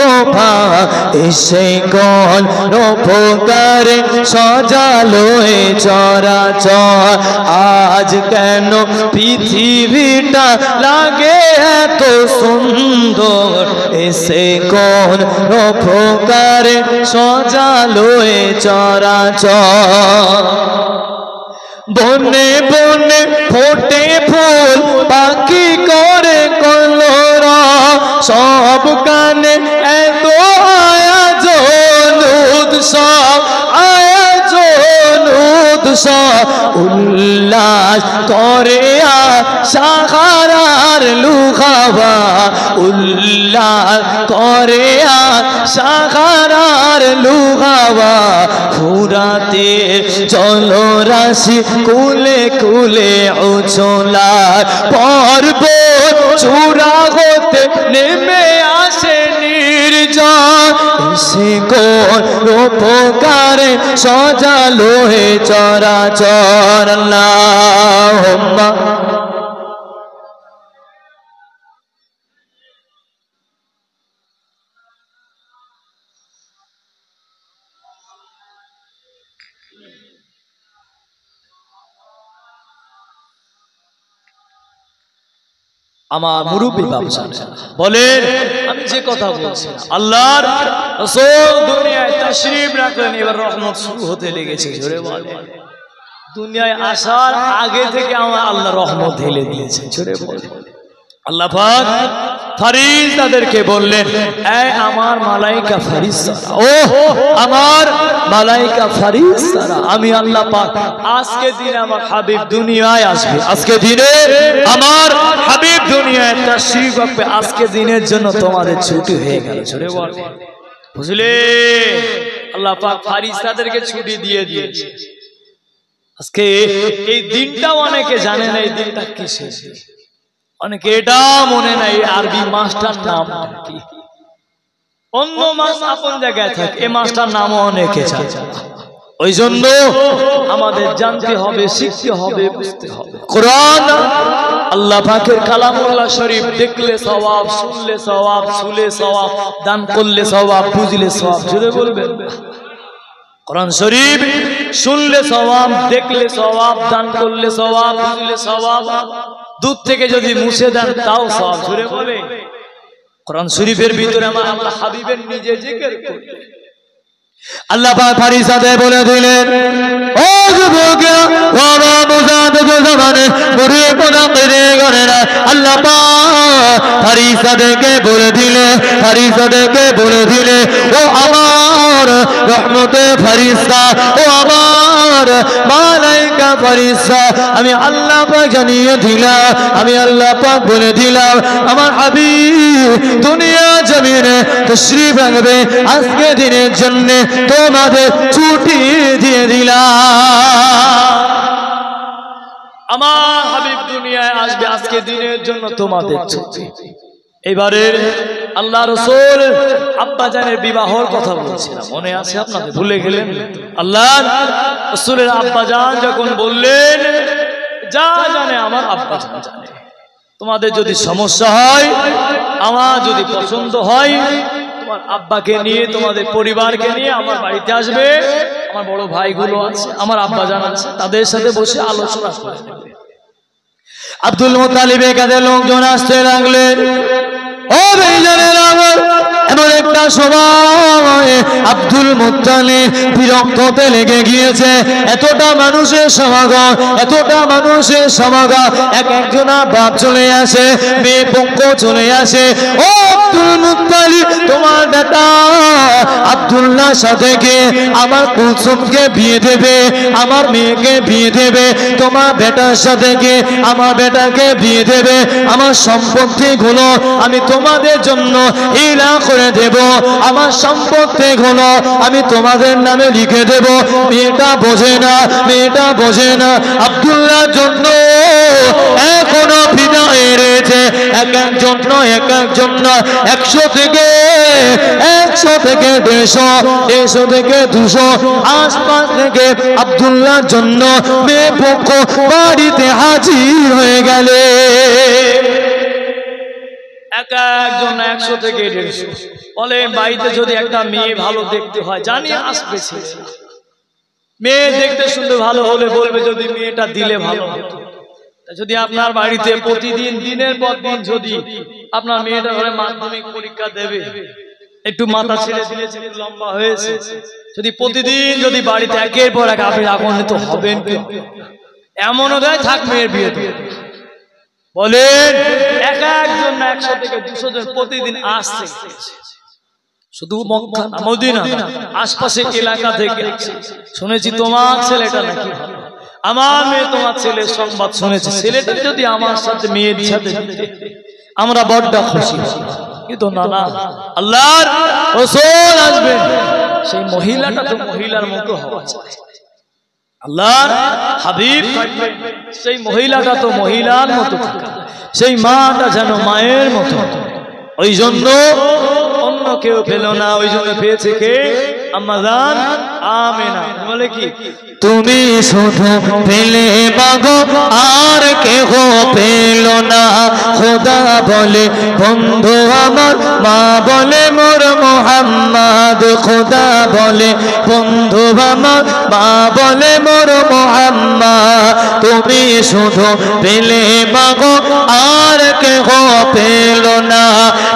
এসে কোন রূপকারে সাজালো এ চরাচর। আজ কেন পৃথিবীটা লাগে এত সুন্দর, এসে কোন রূপকারে সাজালো এ চরাচর। বনে বনে ফোটে ফুল, পাখি করে কলরা, সব কানে এত আয়োজন উৎসব, আয়োজন উৎসব। উল্লাস করে সাহারার লুহাওয়া, উল্লাস করে সাহারার লুহাওয়া। ফুরাতে জলরাশি কুলে কুলে উছলার, পর্বত চূড়া হতে নেমে আসে নির্জন, এসে কোন রূপকারে সাজালো হে চরাচর। আল্লাহুম্মা আমার মুরব্বী বাবসা বলেন, আমি যে কথা বলছি আল্লাহর রাসূল দুনিয়ায় তাশরীফ রাখলেন, এবার রহমত শুরু হতে লেগেছে। জোরে বলেন, দুনিয়ায় আসার আগে থেকে আমার আল্লাহ রহমত ঢেলে দিয়েছে। জোরে বলেন, আল্লাহ পাক ফারিস্তাদেরকে বললেন, এই আমার মালাইকা ফারিস্তারা, ও আমার মালাইকা ফারিস্তারা, আমি আল্লাহ পাক আজকে দিনে আমার হাবিব দুনিয়ায় আসবে, আজকে দিনে আমার হাবিব দুনিয়ায় তাশরীফ রাখবে, আজকে দিনের জন্য তোমাদের ছুটি হয়ে গেল। জোরে বল, বুঝলে? আল্লাহ পাক ফারিস্তাদেরকে ছুটি দিয়ে দিয়েছে। আজকে এই দিনটা অনেকে জানে না, এই দিনটা কিসের দিন, অনেকে এটা মনে নাই আরবি মাসটার নাম কি, অন্য মাস আপন জায়গায় থাকে, এই মাসটার নামও অনেকে জানে। ওই জন্য আমাদের জানতে হবে, শিখতে হবে, বুঝতে হবে। কোরআন আল্লাহ পাকের কালামুল্লাহ শরীফ দেখলে সওয়াব, শুনলে সওয়াব, ছুলে সওয়াব, দান করলে সওয়াব, বুঝলে সওয়াব। জোরে বলবেন। কোরআন শরীফ শুনলে সওয়াব, দেখলে সওয়াব, দান করলে সওয়াব, বুঝলে সওয়াব, দুধ থেকে যদি মুছে দেন তাও সওয়াব। জোরে বলে। কোরআন শরীফের ভিতরে আমার আল্লাহ হাবিবের নিজে জিকির করলেন। আল্লাহ পাক ফারিস্তাদের বলে দিলেন, ও যুবকেরা, ও মুজাহিদ জামানে মুরি কোনা করে গরেরা, আল্লাহ পাক ফারিস্তাদেরকে বলে দিলে, ফারিস্তাদেরকে বলে দিলে, ও আমার রহমতে ফারিস্তা, ও আমার মালাইকা ফারিস্তা, আমি আল্লাহ পাক জানিয়ে দিলাম, আমি আল্লাহ পাক বলে দিলাম, আমার হাবিব দুনিয়া জমিনে তাশরীফ রাখবে, আজকে দিনের জন্য তোমাদের ছুটি দিয়ে দিলাম। আমার হাবিব দুনিয়ায় আসবে, আজকে দিনের জন্য তোমাদের ছুটি। এবারে আল্লাহ রাসূল আব্বাজানের বিবাহর কথা বলছিলাম, মনে আছে আপনাদের? ভুলে গেলেন? আল্লাহ রাসূলের আব্বাজান যখন বললেন, যা জানে আমার আব্বাজান জানে, তোমাদের যদি সমস্যা হয়, আমার যদি পছন্দ হয়, তোমার আব্বাকে নিয়ে, তোমাদের পরিবারকে নিয়ে আমার বাড়িতে আসবে, আমার বড় ভাইগুলো আছে, আমার আব্বাজান আছে, তাদের সাথে বসে আলোচনা করে নেবে। আব্দুল মুত্তালিবের কাছে লোকজন আসতে লাগলেন। ও ভাইজানের আমার এমন একটা সময় আব্দুল মুত্তালিব বিরক্ত হতে লেগে গিয়েছে, এতটা মানুষের সমাগম, এতটা মানুষের সমাগম, এক একজনা বাপ চলে আসে, মেয়ে পক্ষ চলে আসে। ও আব্দুল মুত্তালিব, তোমার বেটা আব্দুল্লাহর সাথে গিয়ে আমার কুলসুমকে বিয়ে দেবে, আমার মেয়েকে বিয়ে দেবে, তোমার বেটার সাথে গিয়ে আমার বেটাকে বিয়ে দেবে, আমার সম্পত্তিগুলো আমি তোমাদের জন্য ইলা করে দেব, আমার সম্পত্তিগুলো আমি তোমাদের নামে লিখে দেব। মেয়েটা বোঝে না, মেয়েটা বোঝে না, আব্দুল্লাহর জন্য এখনো বিদায় রয়েছে, এক একজন নয়, এক একজন নয়, 100 থেকে 150, 150 থেকে 200 আশপাশ থেকে আব্দুল্লাহর জন্য মেয়ে পক্ষ বাড়িতে হাজির হয়ে গেলে। এক একজন 100 থেকে 150 বলে, বাড়িতে যদি একটা মেয়ে ভালো দেখতে হয়, জানি আসবে, মেয়ে দেখতে শুনতে ভালো হলে বলবে যদি মেয়েটা দিলে ভালো হতো। যদি আপনার বাড়িতে প্রতিদিন দিনের পর দিন যদি আপনার মেয়েটা ঘরে মাধ্যমিক পরীক্ষা দেবে, একটু মাথা ছেড়ে দিয়েছে, লম্বা হয়েছে, যদি প্রতিদিন যদি বাড়িতে একের পর এক আপনি রাগান্বিত হবেন, এমনও দেয় থাক মেয়ের বিয়ে দিয়ে বলেন। এক একজন 100 থেকে 200 জন প্রতিদিন আসছে, শুধু মক্কা না মদিনা আশপাশের এলাকা থেকে শুনেছি তোমার ছেলেটা নাকি ভালো, আমার মেয়ে তোমার ছেলের সংবাদ শুনেছে, ছেলেটা যদি আমার সাথে মেয়ের সাথে আমরা বড্ড খুশি। কিন্তু না না, আল্লাহর রাসূল আসবেন, সেই মহিলাটা তো মহিলার মতো হওয়া চাই, আল্লাহর হাবিব থাকবেন, সেই মহিলাটা তো মহিলার মতো থাকা, সেই মাটা যেন মায়ের মতো। ওই জন্য অন্য কেউ পেল না, ওই জন্য পেয়েছে কে? আম্মা জান আমেনা। বলে কি, তুমি শুধু পেলে মাগো, আর কেহ পেল না। খোদা বলে বন্ধু আমার, মা বলে মোর মুহাম্মদ। খোদা বলে বন্ধু আমার, মা বলে মোর মুহাম্মদ। তুমি শুধু পেলে মাগো, আর কেহ পেল না।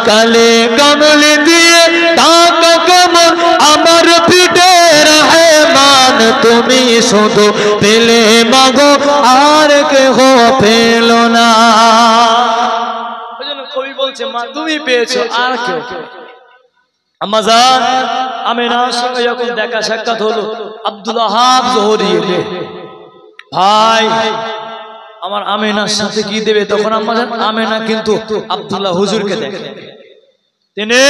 কালে কমলে দিয়ে টাকা কেমন আমার পিঠে রহমান। তুমি শুধু পেলে মাগো, আর কেহ পেল না। কবি বলছে, মা তুমি পেয়েছো, আর কেউ? আম্মা জান আমিনার সঙ্গে যখন দেখা সাক্ষাৎ হলো, আব্দুল ওয়াহাব জোহরি এলে, ভাই আমার আমিনার সাথে কি দেবে? তখন আম্মা জান আমিনা কিন্তু আব্দুল্লাহ হুজুরকে দেখে, তিনি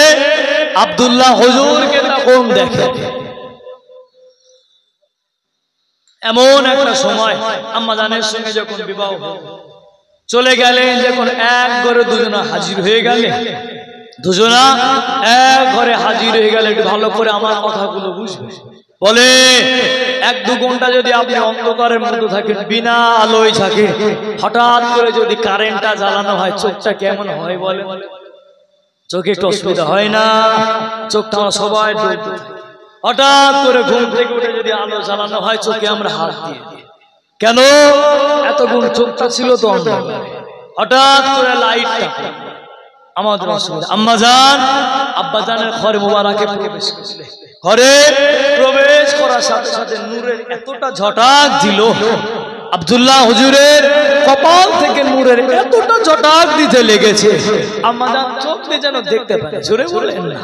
আব্দুল্লাহ হুজুরকে তখন দেখে। এমন একটা সময় আম্মা জানের সঙ্গে যখন বিবাহ চলে গেলেন, যখন এক ঘরে দুজনা হাজির হয়ে গেলে, দুজনা এক ঘরে হাজির হয়ে গেলে, একটু ভালো করে আমার কথাগুলো বুঝবে। বলে 1-2 ঘন্টা যদি আপনি অন্ধকারের মধ্যে থাকেন, বিনা আলোয় থাকে, হঠাৎ করে যদি কারেন্টটা জ্বালানো হয়, চোখটা কেমন হয় বলে? চোখে একটু অসুবিধা হয় না? চোখটা সবাই হঠাৎ করে ঘুম থেকে উঠে যদি আলো জ্বালানো হয়, চোখে আমরা হাত দিয়ে দিই। কেন? এতক্ষণ চোখটা ছিল তো অন্ধকার, হঠাৎ করে লাইটটা আমাদের অসুবিধা। আম্মা জান আব্বা জানের ঘরে মোবারকে প্রবেশ করলেন। ঘরে প্রবেশ করার সাথে সাথে নূরের এতটা ঝটাক দিল, আব্দুল্লাহ হুজুরের কপাল থেকে নূরের এতটা ঝটাক দিতে লেগেছে, আম্মা জান চোখ দিয়ে যেন দেখতে পারে। জোরে বলেন না।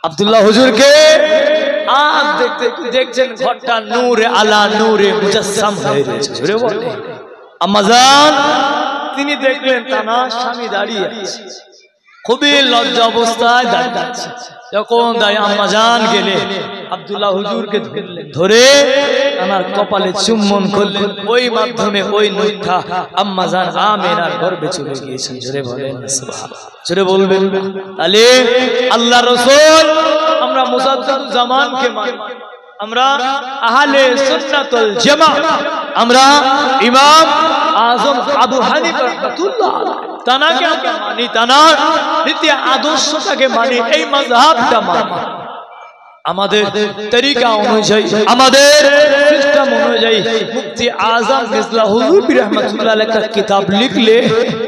আব্দুল্লাহ হুজুরকে আজ দেখছেন ঘরটা নূরে আলা নূরে মুজাসসাম হয়ে রয়েছে। জোরে বলেন। আম্মা জান তিনি দেখলেন তানার স্বামী দাঁড়িয়ে আছে, খুবই লজ্জা অবস্থায় দাঁড়িয়ে আছে। যখন দাঁড়িয়ে আম্মা জান গেলে আব্দুল্লাহ হুজুরকে ধরলেন, ধরে আমার কপালে চুম্বন করলেন। ওই মাধ্যমে ওই নূরটা আম্মা জান আমিনার গর্ভে চলে গিয়েছেন। জোরে বলেন সুবহানাল্লাহ। জোরে বলবেন। তাহলে আল্লাহ রাসূল, আমরা মুজাদ্দিদুল জামানকে মানি, আমরা আহলে সুন্নাতুল জামাত, আমরা ইমাম আযম আবু হানিফা রাহমাতুল্লাহ আলাইহি তানাকে আমরা মানি, তানার নীতি আদর্শটাকে মানি, এই মাযহাবটা মানি। আমাদের তরিকা অনুযায়ী, আমাদের সিস্টেম অনুযায়ী মুফতি আযম মিসবাহ হুজুর রাহমাতুল্লাহ আলাইহি একটা কিতাব লিখলে,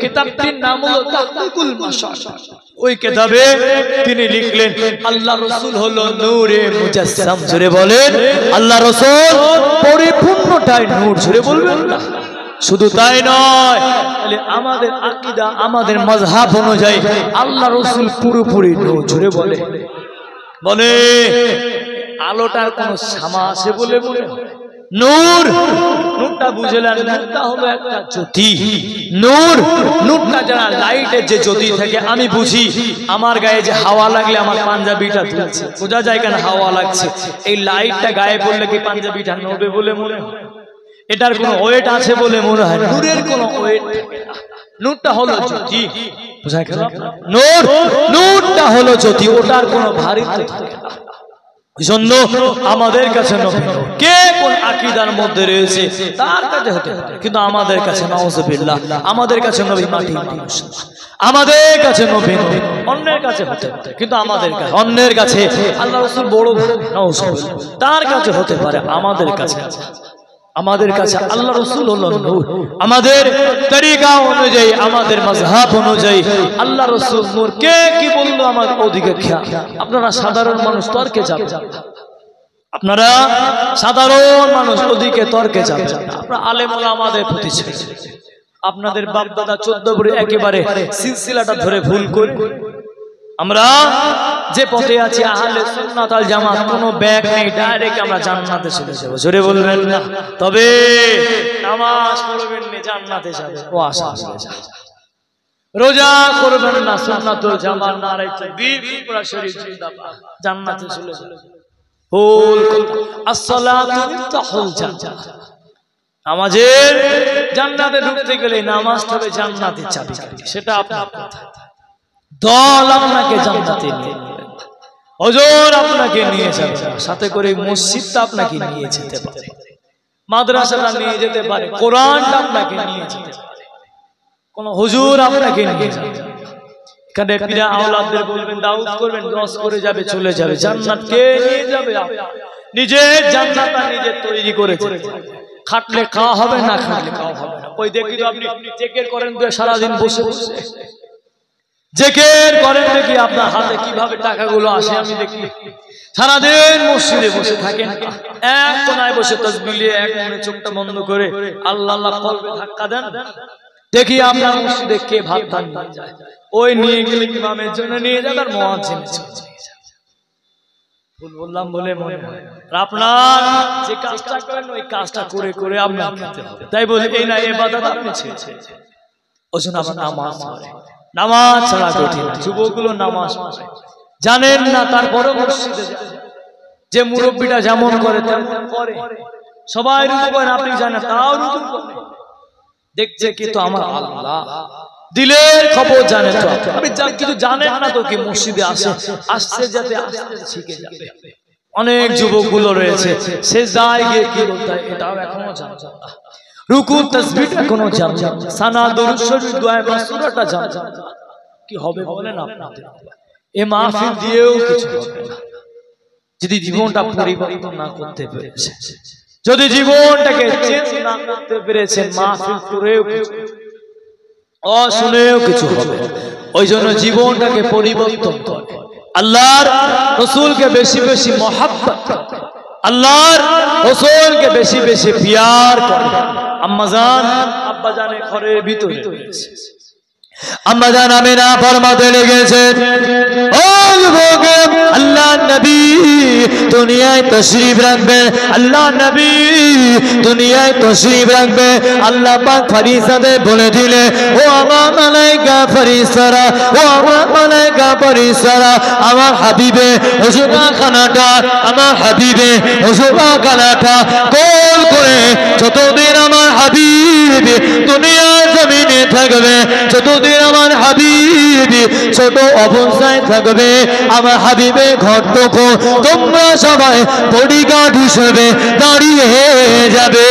কিতাবটির নাম হলো তাহকিকুল মাশাইখ। ওই কিতাবে তিনি লিখলেন আল্লাহ রাসূল হলো নূরে মুজাসসাম। জোরে বলেন আল্লাহ রাসূল পরিপূর্ণটাই নূর। জোরে বলবেন না। শুধু তাই নয়, আমাদের আকীদা, আমাদের মাযহাব অনুযায়ী আল্লাহ রাসূল পুরোপুরি নূর। জোরে বলে বলে আলোটার কোন সামা আছে বলে বলে নূর, নূরটা বুঝলেন, নূরটা হলো একটা জ্যোতি। নূর, নূরটা যারা লাইটের যে জ্যোতি থাকে, আমি বুঝি আমার গায়ে যে হাওয়া লাগলে আমার পাঞ্জাবিটা দুলছে, বোঝা যায় কেন হাওয়া লাগছে। এই লাইটটা গায়ে পড়লে কি পাঞ্জাবিটা নড়বে বলে মনে হয়? এটার কোনো ওয়েট আছে বলে মনে হয়? নূরের কোনো ওয়েট, নূরটা হলো জ্যোতি। বুঝা গেল? নূর, নূরটা হলো জ্যোতি, ওটার কোনো ভারিত্ব থাকে না। জন্য আমাদের কাছে নবী কে কোন আকীদার মধ্যে রয়েছে তার কাছে হতে পারে, কিন্তু আমাদের কাছে নাউজুবিল্লাহ, আমাদের কাছে নবী মাটি মানুষ, আমাদের কাছে নবী অন্যের কাছে হতে পারে, কিন্তু আমাদের কাছে, অন্যের কাছে আল্লাহ রাসূল বড় নাউজুবিল্লাহ, তার কাছে হতে পারে, আমাদের কাছে, আমাদের কাছে আল্লাহ রাসূল হলো নূর। আমাদের তরিকা অনুযায়ী, আমাদের মাযহাব অনুযায়ী আল্লাহ রাসূল নূর। কে কি বললো আমার ওদিকে খেয়াল। আপনারা সাধারণ মানুষ তর্কে যাবেন, আপনারা সাধারণ মানুষ ওদিকে তর্কে যাবেন, আপনারা আলেম ওলামাদের প্রতি ছেড়ে আপনাদের বাপ দাদা 14 ভরি একেবারে সিলসিলাটা ধরে ভুল করে আমরা যে পথে আছি আহলে সুন্নাত ওয়াল জামাত, কোনো ব্যাগ নেই, ডাইরেক্ট আমরা জান্নাতে চলে যাব। জোরে বলবেন না। তবে নামাজ পড়বেন না, জান্নাতে যাবেন, ও আশা আছে। রোজা করবেন না, সুন্নাতুল জামাত নারায়ে তাকবীর, পুরা শরীর জিন্দাবাদ, জান্নাতে চলে যাবেন। ফুল আসসালাতু মিফতাহুল জান্নাত, নামাজের জান্নাতে ঢুকতে গেলে নামাজ তবে জান্নাতের চাবি, সেটা আপনার কথা। দল আপনাকে জান্নাতে নিয়ে যাবে, ওজোর আপনাকে নিয়ে যাবে, সাথে করে মসজিদটা আপনাকে নিয়ে যেতে পারে, মাদ্রাসাটা নিয়ে যেতে পারে, কোরআনটা আপনাকে নিয়ে যেতে পারে, কোন হুজুর আপনাকে নিয়ে যাবে। এখানে পীরা আওলাদদের বলবেন দাউদ করবেন, 10 করে যাবে, চলে যাবে। জান্নাত কে নিয়ে যাবে? নিজের জান্নাতটা নিজে তৈরি করেছে। খাটলে খাওয়া হবে না, খাটলে খাওয়া হবে না। ওই দেখি তো আপনি জেকের করেন তো সারা দিন বসে বসে, জেকের করেন দেখি আপনার হাতে কিভাবে টাকাগুলো আসে। আমি দেখি সারাদিন মসজিদে বসে থাকেন, এক কোনায় বসে তাসবিহ নিয়ে এক মনে চোখটা বন্ধ করে আল্লাহ আল্লাহ কলবে ধাক্কা দেন, দেখি আপনার মসজিদে কে ভাত ধান নিয়ে যায়, ওই নিয়ে গেলে ইমামের জন্য নিয়ে যাবে আর মুয়াজ্জিন ভুল বললাম বলে মনে হয়। আপনার যে কাজটা করেন ওই কাজটা করে করে আপনার খেতে হবে। তাই বলে এই না ইবাদত আপনি ছেড়ে ওই জন্য আমরা নামাজ পড়ে, নামাজ ছাড়া কঠিন। যুবকগুলো নামাজ পড়ে জানেন না, তারপরে মসজিদে যে মুরব্বীটা যেমন করে তেমন করে, সবাই রুকু করেন আপনি জানেন, তাও রুকু করে দেখছে কিন্তু আমার আল্লাহ দিলের খবর জানেন তো আপনি কিছু জানেন না তো কি মসজিদে আসছে যাতে আস্তে শিখে যাবে। অনেক যুবকগুলো রয়েছে সে যায় গিয়ে কি বলতে হয় এটাও এখনো জানছে না, রুকু তাসবিহ এখনো জানছে না, সানা দরুদ শরীফ দোয়া মাসুরাটা জানছে না। কি হবে বলেন আপনাদের? এই মাহফিল দিয়েও কিছু হবে না যদি জীবনটা পরিবর্তন না করতে পেরেছে, যদি জীবনটাকে চেঞ্জ না করতে পেরেছেন, মাহফিল করেও শুনেও কিছু হবে। ওই জন্য জীবনটাকে পরিবর্তন করে আল্লাহর রাসূলকে বেশি বেশি মহব্বত, আল্লাহর রাসূলকে বেশি বেশি প্যার করে। আম্মাজান আব্বাজানের ঘরের ভিতরে রয়েছে, আম্মাজান আমিনা ফরমাতে লেগেছেন, ও যুবক আল্লাহ নবী দুনিয়ায় তশরিফ রাখবে, আল্লাহ নবী দুনিয়ায় তশরিফ রাখবে। আল্লাহ পাক ফেরেশতাদের বলে দিলে, ও আমার মালায়েকা ফেরেশতারা, ও আমার মালায়েকা ফেরেশতারা, আমার হাবিবে হুজুরা খানাটা, আমার হাবিবে হুজুরা খানাটা গোল করে যতদিন আমার হাবিব দুনিয়ার জমিনে থাকবে, যতদিন আমার হাবিব ছোট অবস্থায় থাকবে, আমার হাবিবের ঘরটুকু তোমরা সবাই বডিগার্ড হিসেবে দাঁড়িয়ে যাবে।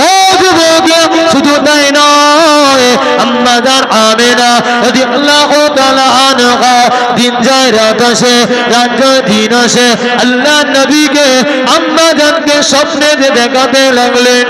ও যুবক শুধু তাই নয়, আম্মাজান আমিনা রাদিয়াল্লাহু তাআলা আনহা দিন যায় রাত আসে, রাত যায় দিন আসে, আল্লাহ নবীকে আম্মাজানকে স্বপ্নে দেখাতে লাগলেন।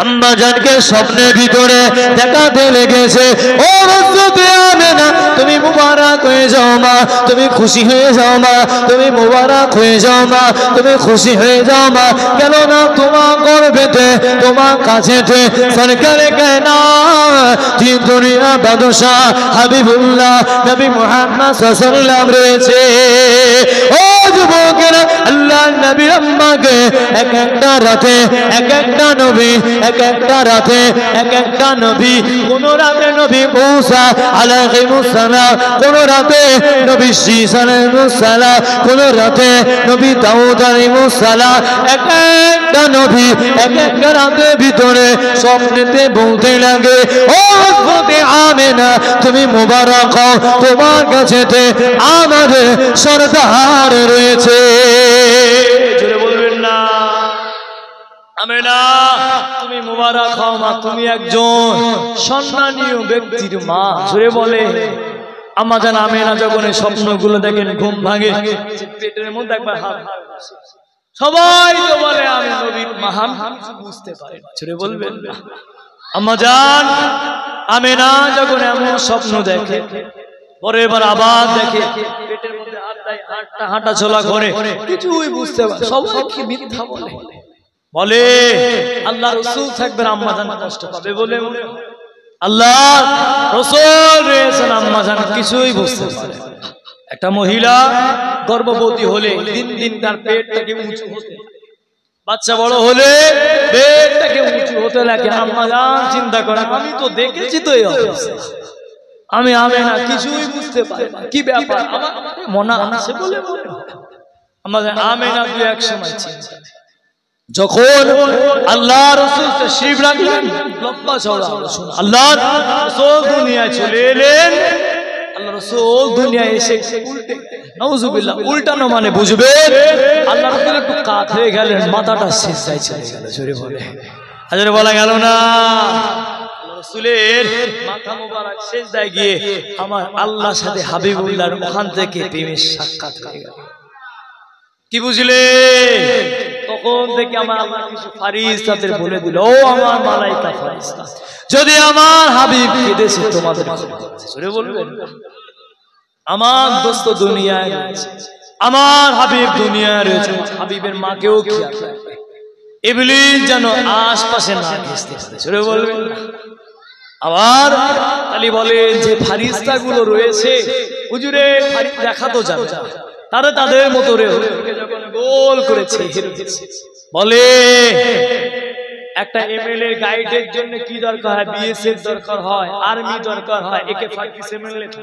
আম্মাজানকে স্বপ্নের ভিতরে দেখাতে লেগেছে, ও হযরতে আমিনা তুমি মুবারক হয়ে যাও মা, তুমি খুশি হয়ে যাও মা, তুমি মুবারক হয়ে যাও মা, তুমি খুশি হয়ে যাও মা। কেন না তোমার গর্ভেতে তোমার কাছেতে সরকারে কায়নাত তিন দুনিয়া বাদশাহ হাবিবুল্লাহ নবী মুহাম্মদ সাল্লাল্লাহু আলাইহি ওয়াসাল্লাম রয়েছে। ও যুবকেরা আল্লাহ নবী আম্মাকে এক একটা রাতে এক একটা নবী, এক একটা রাতে এক একটা নবী, কোন রাতে নবী মূসা আলাইহিস সালাম, কোন রাতে নবী ঈসা আলাইহিস সালাম, কোন রাতে নবী দাউদ আলাইহিস সালাম, এক একটা নবী এক একটা রাতের ভিতরে স্বপ্নেতে বলতে লাগে, ও হযরতে আমিনা তুমি মুবারক হও, তোমার কাছেতে আমাদের সরদার রয়েছে। জোরে বলবেন না আমিনা তুমি মুবারক হও মা, তুমি একজন সম্মানীয় ব্যক্তির মা। জোরে বলে আম্মাজান আমিনা যখন এই স্বপ্নগুলো দেখেন ঘুম ভাঙে, পেটের মধ্যে একবার হাত, সবাই তো বলে আমি নবীর মহান, বুঝতে পারে না। জোরে বলবেন না আম্মাজান আমিনা যখন এমন স্বপ্ন দেখে, পরের বার আবার দেখে পেটের মধ্যে হাত দেয়, হাঁটা চলা করে, কিছুই বুঝতে পারে, সবাই কি মিথ্যা বলে, বলে আল্লাহ রাসূল থাকবেন আম্মাজান কষ্ট পাবে বলে, আল্লাহ রাসূল রয়েছেন আম্মাজান কিছুই বুঝতে পারে। একটা মহিলা গর্ভবতী হলে দিন দিন তার পেটটাকে উঁচু হতে, বাচ্চা বড় হলে পেটটাকে উঁচু হতে লাগে। আম্মাজান চিন্তা করে আমি তো দেখেছি তো এই অবস্থা, আমি আমিনা কিছুই বুঝতে পারি না, কি ব্যাপার আমার মনে আছে বলে আম্মাজান আমিনা দুই এক সময় চিন্তা, যখন আল্লাহ রাসূল তাশরীফ রাখলেন, লম্বা চওড়া আলোচনা, আল্লাহ রাসূল দুনিয়ায় চলে এলেন, আল্লাহ রাসূল দুনিয়ায় এসে উল্টে, নাউযুবিল্লাহ উল্টানো মানে বুঝবে, আল্লাহ রাসূল একটু কাত হয়ে গেলেন, মাথাটা সিজদায় চলে গেল। জোরে বলে হাজারে বলা গেল না, আল্লাহ রাসূলের মাথা মোবারক সিজদায় গিয়ে আমার আল্লাহর সাথে হাবিবুল্লাহর ওখান থেকে প্রেমের সাক্ষাৎ হয়ে গেল। কি বুঝলে? তখন থেকে আমার আল্লাহ কিছু ফারিস্তাদের বলে দিল, ও আমার মালায়েকা ফারিস্তা, যদি আমার হাবিব কেঁদেছে তোমাদের জোরে বলবেন, আমার দোস্ত দুনিয়ায় রয়েছে, আমার হাবিব দুনিয়ায় রয়েছে, হাবিবের মাকেও খেয়াল রাখবে। ইবলিস যেন আশপাশে না ঘেঁষতে জোরে বলবেন। আবার খালি বলেন যে ফারিস্তা গুলো রয়েছে হুজুরে দেখা তো যাবে তারা তাদের মতো রে যখন গোল করেছে বলে একটা এমএলএ গাইডের জন্য কি দরকার হয়, বিএসএফ দরকার হয়, আর্মি দরকার হয়, একে 47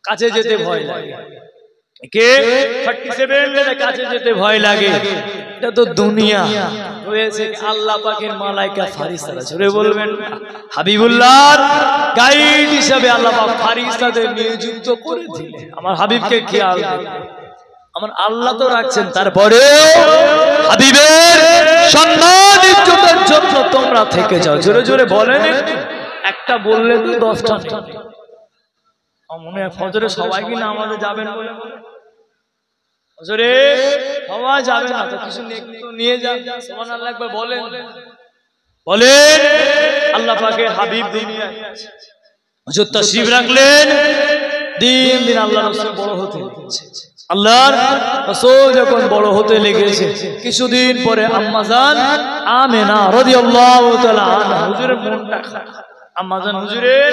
কাছে যেতে ভয় লাগে, একে 47 কাছে যেতে ভয় লাগে। এটা তো দুনিয়া রয়েছে আল্লাহ পাকের মালাইকা ফারিস্তারা জোরে বলবেন। হাবিবুল্লাহর গাইড হিসেবে আল্লাহ পাক ফারিস্তাদের নিযুক্ত করে দিলেন। আমার হাবিবকে খেয়াল রাখবেন, আমার আল্লাহ তো রাখছেন, তারপরেও হাবিবের সম্মান ইজ্জতের জন্য তোমরা থেকে যাও। জোরে জোরে বলেন, একটা বললে তো 10টা মনে হয় ফজরে সবাই কি না আমাদের যাবেন বলে ফজরে সবাই যাবে না তো কিছু নিয়ে যান সুবহানাল্লাহ একবার বলেন বলেন। আল্লাহ পাকের হাবিব দুনিয়ায় হুজুর তাশরীফ রাখলেন, দিন দিন আল্লাহ রাসূল বড় হতে লেগেছে। আল্লাহর রাসূল যখন বড় হতে লেগেছে কিছুদিন পরে আম্মা জান আমেনা রাদিয়াল্লাহু তাআলা আনহা হুজুরের মনটা খারাপ, আম্মা জান হুজুরের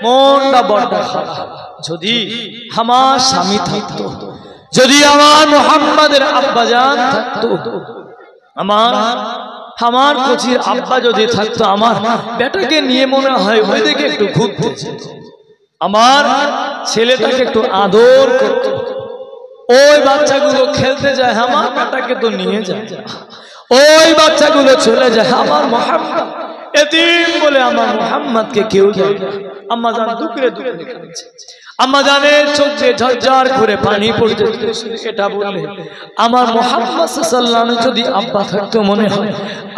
মনটা বড় খারাপ। যদি আমার স্বামী থাকতো, যদি আমার মুহাম্মাদের আব্বা জান থাকতো, আমার কোচির আব্বা যদি থাকতো, আমার বেটাকে নিয়ে মনে হয় ওইদিকে একটু ঘুরতে যেত, আমার ছেলেটাকে একটু আদর করতো, ওই বাচ্চাগুলো খেলতে যায় আমার বেটাকে তো নিয়ে যায়, ওই বাচ্চাগুলো চলে যায় আমার মুহাম্মদ এতিম বলে আমার মুহাম্মদকে কেউ যায় না। আম্মা জান দুকরে দুকরে কাঁদছে, আম্মা জানের চোখ দিয়ে ঝরঝর করে পানি পড়ছে। এটা বললে আমার মুহাম্মদ সাল্লাল্লাহু আলাইহি যদি আব্বা থাকতো মনে হয়,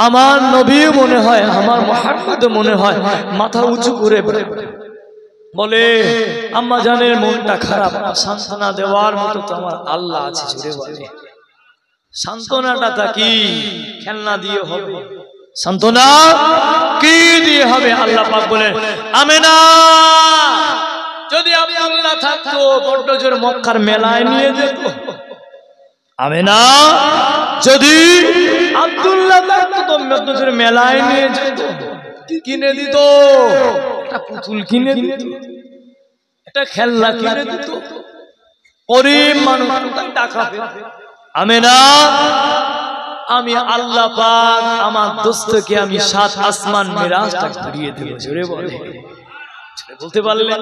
আমার নবীও মনে হয়, আমার মুহাম্মদ মনে হয় মাথা উঁচু করে বলে আম্মা জানের মনটা খারাপ, সান্ত্বনা দেওয়ার মতো তো আমার আল্লাহ আছে। জুড়ে বলে সান্ত্বনাটা কি খেলনা দিয়ে হবে, সান্ত্বনা কি দিয়ে হবে? আল্লাহ পাক বলেন আমেনা যদি আব্দুল্লাহ থাকতো বড় জোর মক্কার মেলায় নিয়ে যেত, আমেনা যদি আব্দুল্লাহ থাকতো তো বড় জোর মেলায় নিয়ে যেত, কি কিনে দিত? একটা পুতুল কিনে দিত, একটা খেলনা কিনে দিত। গরিব মানুষ টাকা পেত। আমেনা আমি আল্লাহ পাক আমার দোস্তকে আমি 7 আসমান মিরাজটা ঘুরিয়ে দেব। জোরে বলে বলতে পারলেন?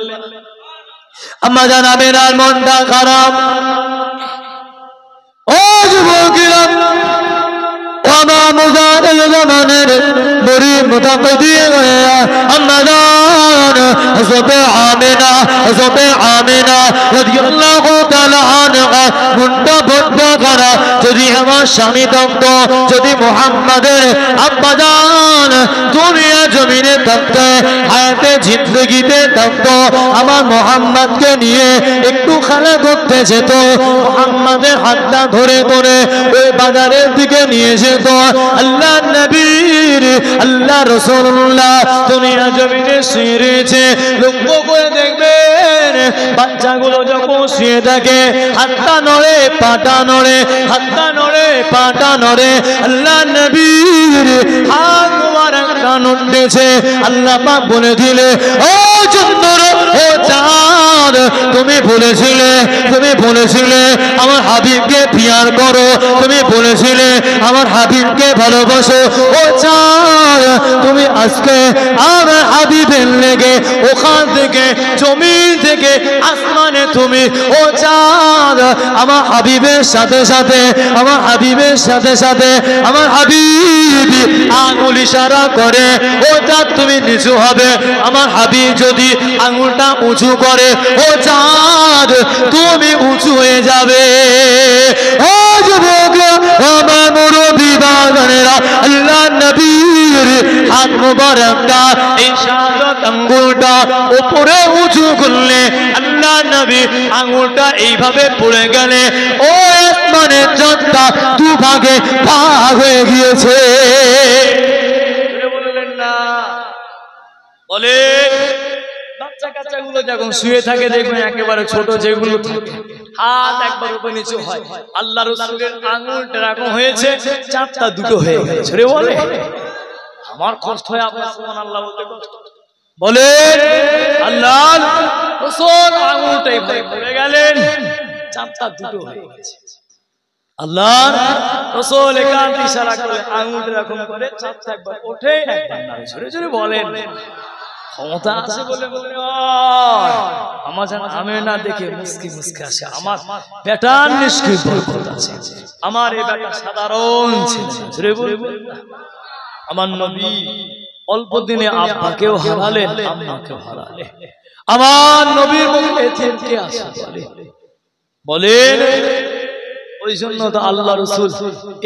আম্মা জান আমেনার মনটা খারাপ। ও যুবকেরা, মুজাহিদ জামানের বড়ি মুতাকিদিন আম্মা জান হযরত আমিনা রাদিয়াল্লাহু তাআলা আনহা মুন্ডা বড় করা যদি আমার স্বামী থাকতো, যদি মুহাম্মাদের আব্বা জান দুনিয়া জমিনে থাকতো, হায়াতে জিন্দেগিতে থাকতো, আমার মুহাম্মদকে নিয়ে একটু খেলা করতে যেত, মুহাম্মাদের হাতটা ধরে ধরে ওই বাজারের দিকে নিয়ে যেত। আল্লাহ নবীর আল্লাহ রাসূলুল্লাহ দুনিয়া জমিনে শুয়ে রয়েছে, লক্ষ্য করে দেখবেন বাচ্চাগুলো যখন শুয়ে থাকে হাতটা নড়ে পাটা নড়ে, হাতটা নড়ে পাটা নড়ে। আল্লাহ নবীর হাত মোবারকটা নড়তেছে। আল্লাহ পাক বলে দিলে ও চন্দ্র ও চাঁদ, তুমি বলেছিলে আমার হাবিবকে পিয়ার করো, তুমি বলেছিলে আমার হাবিবকে ভালোবাসো। ও চাঁদ, তুমি আজকে আমার হাবিবের লেগে ওখান থেকে জমিন থেকে আসমানে তুমি ও চাঁদ আমার হাবিবের সাথে সাথে আমার হাবিব আঙুল ইশারা করে ও চাঁদ তুমি নিচু হবে। আমার হাবিব যদি আঙুলটা উঁচু করে ও চাঁদ তুমি উঁচু হয়ে যাবে। ও যুবক, আমার মুরব্বি বাজানেরা, আল্লাহ নবীর হাত মুবারকটা ইশারাত আঙ্গুলটা উপরে উঁচু করলে আল্লাহ নবী আঙ্গুলটা এইভাবে পড়ে গেলে ও আসমানের চাঁদটা দুভাগে ভাগ হয়ে গিয়েছে। বললেন না, বলে বাচ্চা কাচ্চাগুলো যখন শুয়ে থাকে দেখবেন একেবারে ছোট যেগুলো থাকে হাত একবার উপর নিচু হয়, আল্লাহ রাসূলের আঙুলটা এরকম হয়েছে, চারটা দুটো হয়ে গেছে রে বলে। আমার কষ্ট হয়, আপনার সুবহানাল্লাহ বলতে কষ্ট বলে। আল্লাহর রাসূল আঙুলটাই পড়ে গেলেন, চারটা দুটো হয়ে গেছে। আল্লাহর রাসূল একান্ত ইশারা করে আঙুলটা এরকম করে চারটা একবার ওঠে, একবার নাড়ে। জোরে জোরে বলেন, ক্ষমতা আছে বলে মনে হয়। আমার জান আমেনা দেখে মুস্কি মুস্কি আসে, আমার বেটার নিশ্চয়ই বরকত আছে। আমার এই বেটা সাধারণ ছিল। জোরে বলবেন, আমার নবী অল্প দিনে আব্বাকেও হারালেন, আম্মাকেও হারালেন। আমার নবীর মুখে এতিমকে আসে বলেন। ওই জন্য তো আল্লাহ রাসূল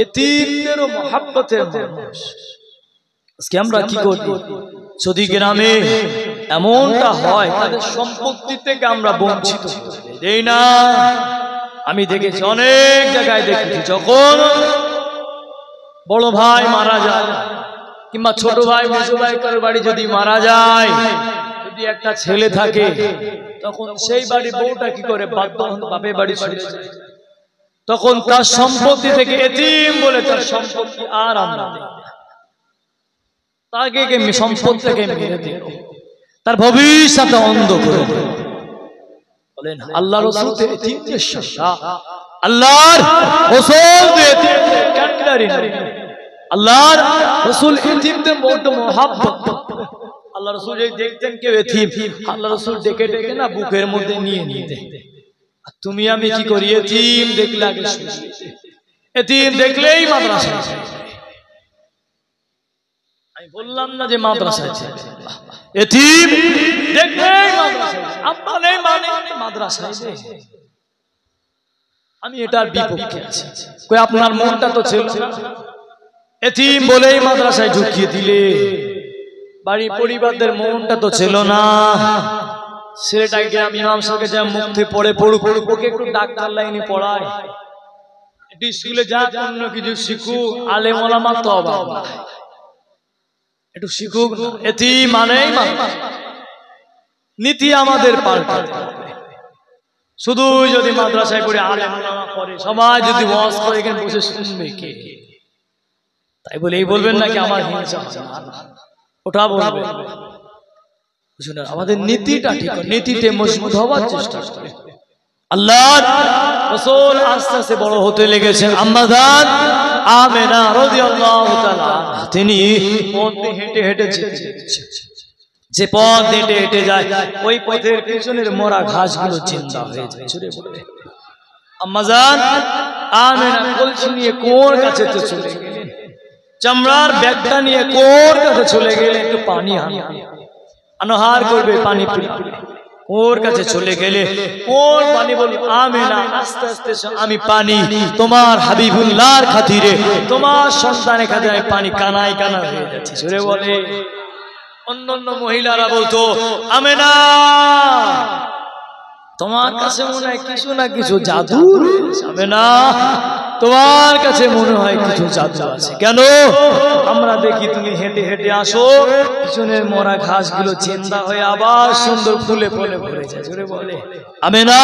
এতিমদেরও মহব্বতের মানুষ। আজকে আমরা কি করি, যদি গ্রামে এমনটা হয় তাদের সম্পত্তি থেকে আমরা বঞ্চিত দেই না। আমি দেখেছি অনেক জায়গায়, দেখেছি যখন বড় ভাই মারা যায় কিংবা ছোট ভাই মেজো ভাই কার বাড়ি যদি মারা যায়, যদি একটা ছেলে থাকে তখন সেই বাড়ি বউটা কি করে বাধ্য হন বাপের বাড়ি চলে যায়। তখন তার সম্পত্তি থেকে এতিম বলে তার সম্পত্তি আর আমরা দেই না, তাকে সম্পত্তি থেকে মেরে দিল, তার ভবিষ্যৎ অন্ধ করে দিল। বলেন আল্লাহ রাসূল এতিমদের শাসা, আল্লাহর রাসূল এতিমদের কান্ডারি, আল্লাহর রাসূল এতিমদের বড় মহব্বত। আল্লাহ রাসূল দেখতেন কেউ এতিম, আল্লাহ রাসূল ডেকে ডেকে না বুকের মধ্যে নিয়ে নিতেন। তুমি আমি কি করি, এতিম দেখলে আগে এতিম দেখলেই মাদ্রাসা। আমি বললাম না যে মাদ্রাসায় এতিম দেখলেই মাদ্রাসায়, আব্বা নেই মানে মাদ্রাসায়। আমি এটার বিপক্ষে আছি। কই আপনার মনটা তো ছিল না, এতিম বলেই মাদ্রাসায় ঢুকিয়ে দিলে। বাড়ি পরিবারদের মনটা তো ছিল না, ছেলেটাকে আমি ইমাম সাহেবকে যা মুক্তি পড়ে পড়ুক, ওকে একটু ডাক্তার লাইনে পড়ায়, একটু স্কুলে যা অন্য কিছু শিখুক, আলেম ওলামা তো অভাব না, একটু শিখুক। এতিম মানেই নীতি আমাদের পাল্টাতে হবে। শুধু যদি মাদ্রাসায় পড়ে আলেম ওলামা পড়ে, সবাই যদি ওয়াজ করে এখানে বসে শুনবে কে? তাই বলে এই বলবেন নাকি আমার হিংসা ওটা বলবেন। আমাদের নীতিটা ঠিক, নীতিতে মজবুত হওয়ার চেষ্টা করে। আল্লাহর রাসূল আস্তে আস্তে বড় হতে লেগেছেন। আম্মা জান আমেনা রাদিয়াল্লাহু তাআলা তিনি পথে হেঁটে হেঁটে যে পথ হেঁটে হেঁটে যায়, ওই পথের পিছনের মরা ঘাসগুলো চিন্তা হয়ে যায়। জোরে বলে আম্মা জান আমেনা কলসি নিয়ে কোর কাছে চলে গেলেন, চামড়ার ব্যাগটা নিয়ে কোর কাছে চলে গেলেন, একটু পানি আনহার করবে, পানি পিবে। ওর কাছে চলে গেলে ওর পানি বল, আমেনা আস্তে আস্তে আমি পানি তোমার হাবিবুল্লাহর খাতিরে, তোমার সন্তানের খাতিরে আমি পানি কানায় কানা হয়ে যাচ্ছি। জোরে বলে। অন্যান্য মহিলারা বলতো আমেনা তোমার কাছে মনে হয় কিছু না কিছু জাদু হবে না, তোমার কাছে মনে হয় কিছু জাদু আছে। কেন? আমরা দেখি তুমি হেঁটে হেঁটে আসো, পিছনের মরা ঘাসগুলো চিন্তা হয়ে আবার সুন্দর ফুলে ফুলে ভরে যায়। জোরে বলে আমেনা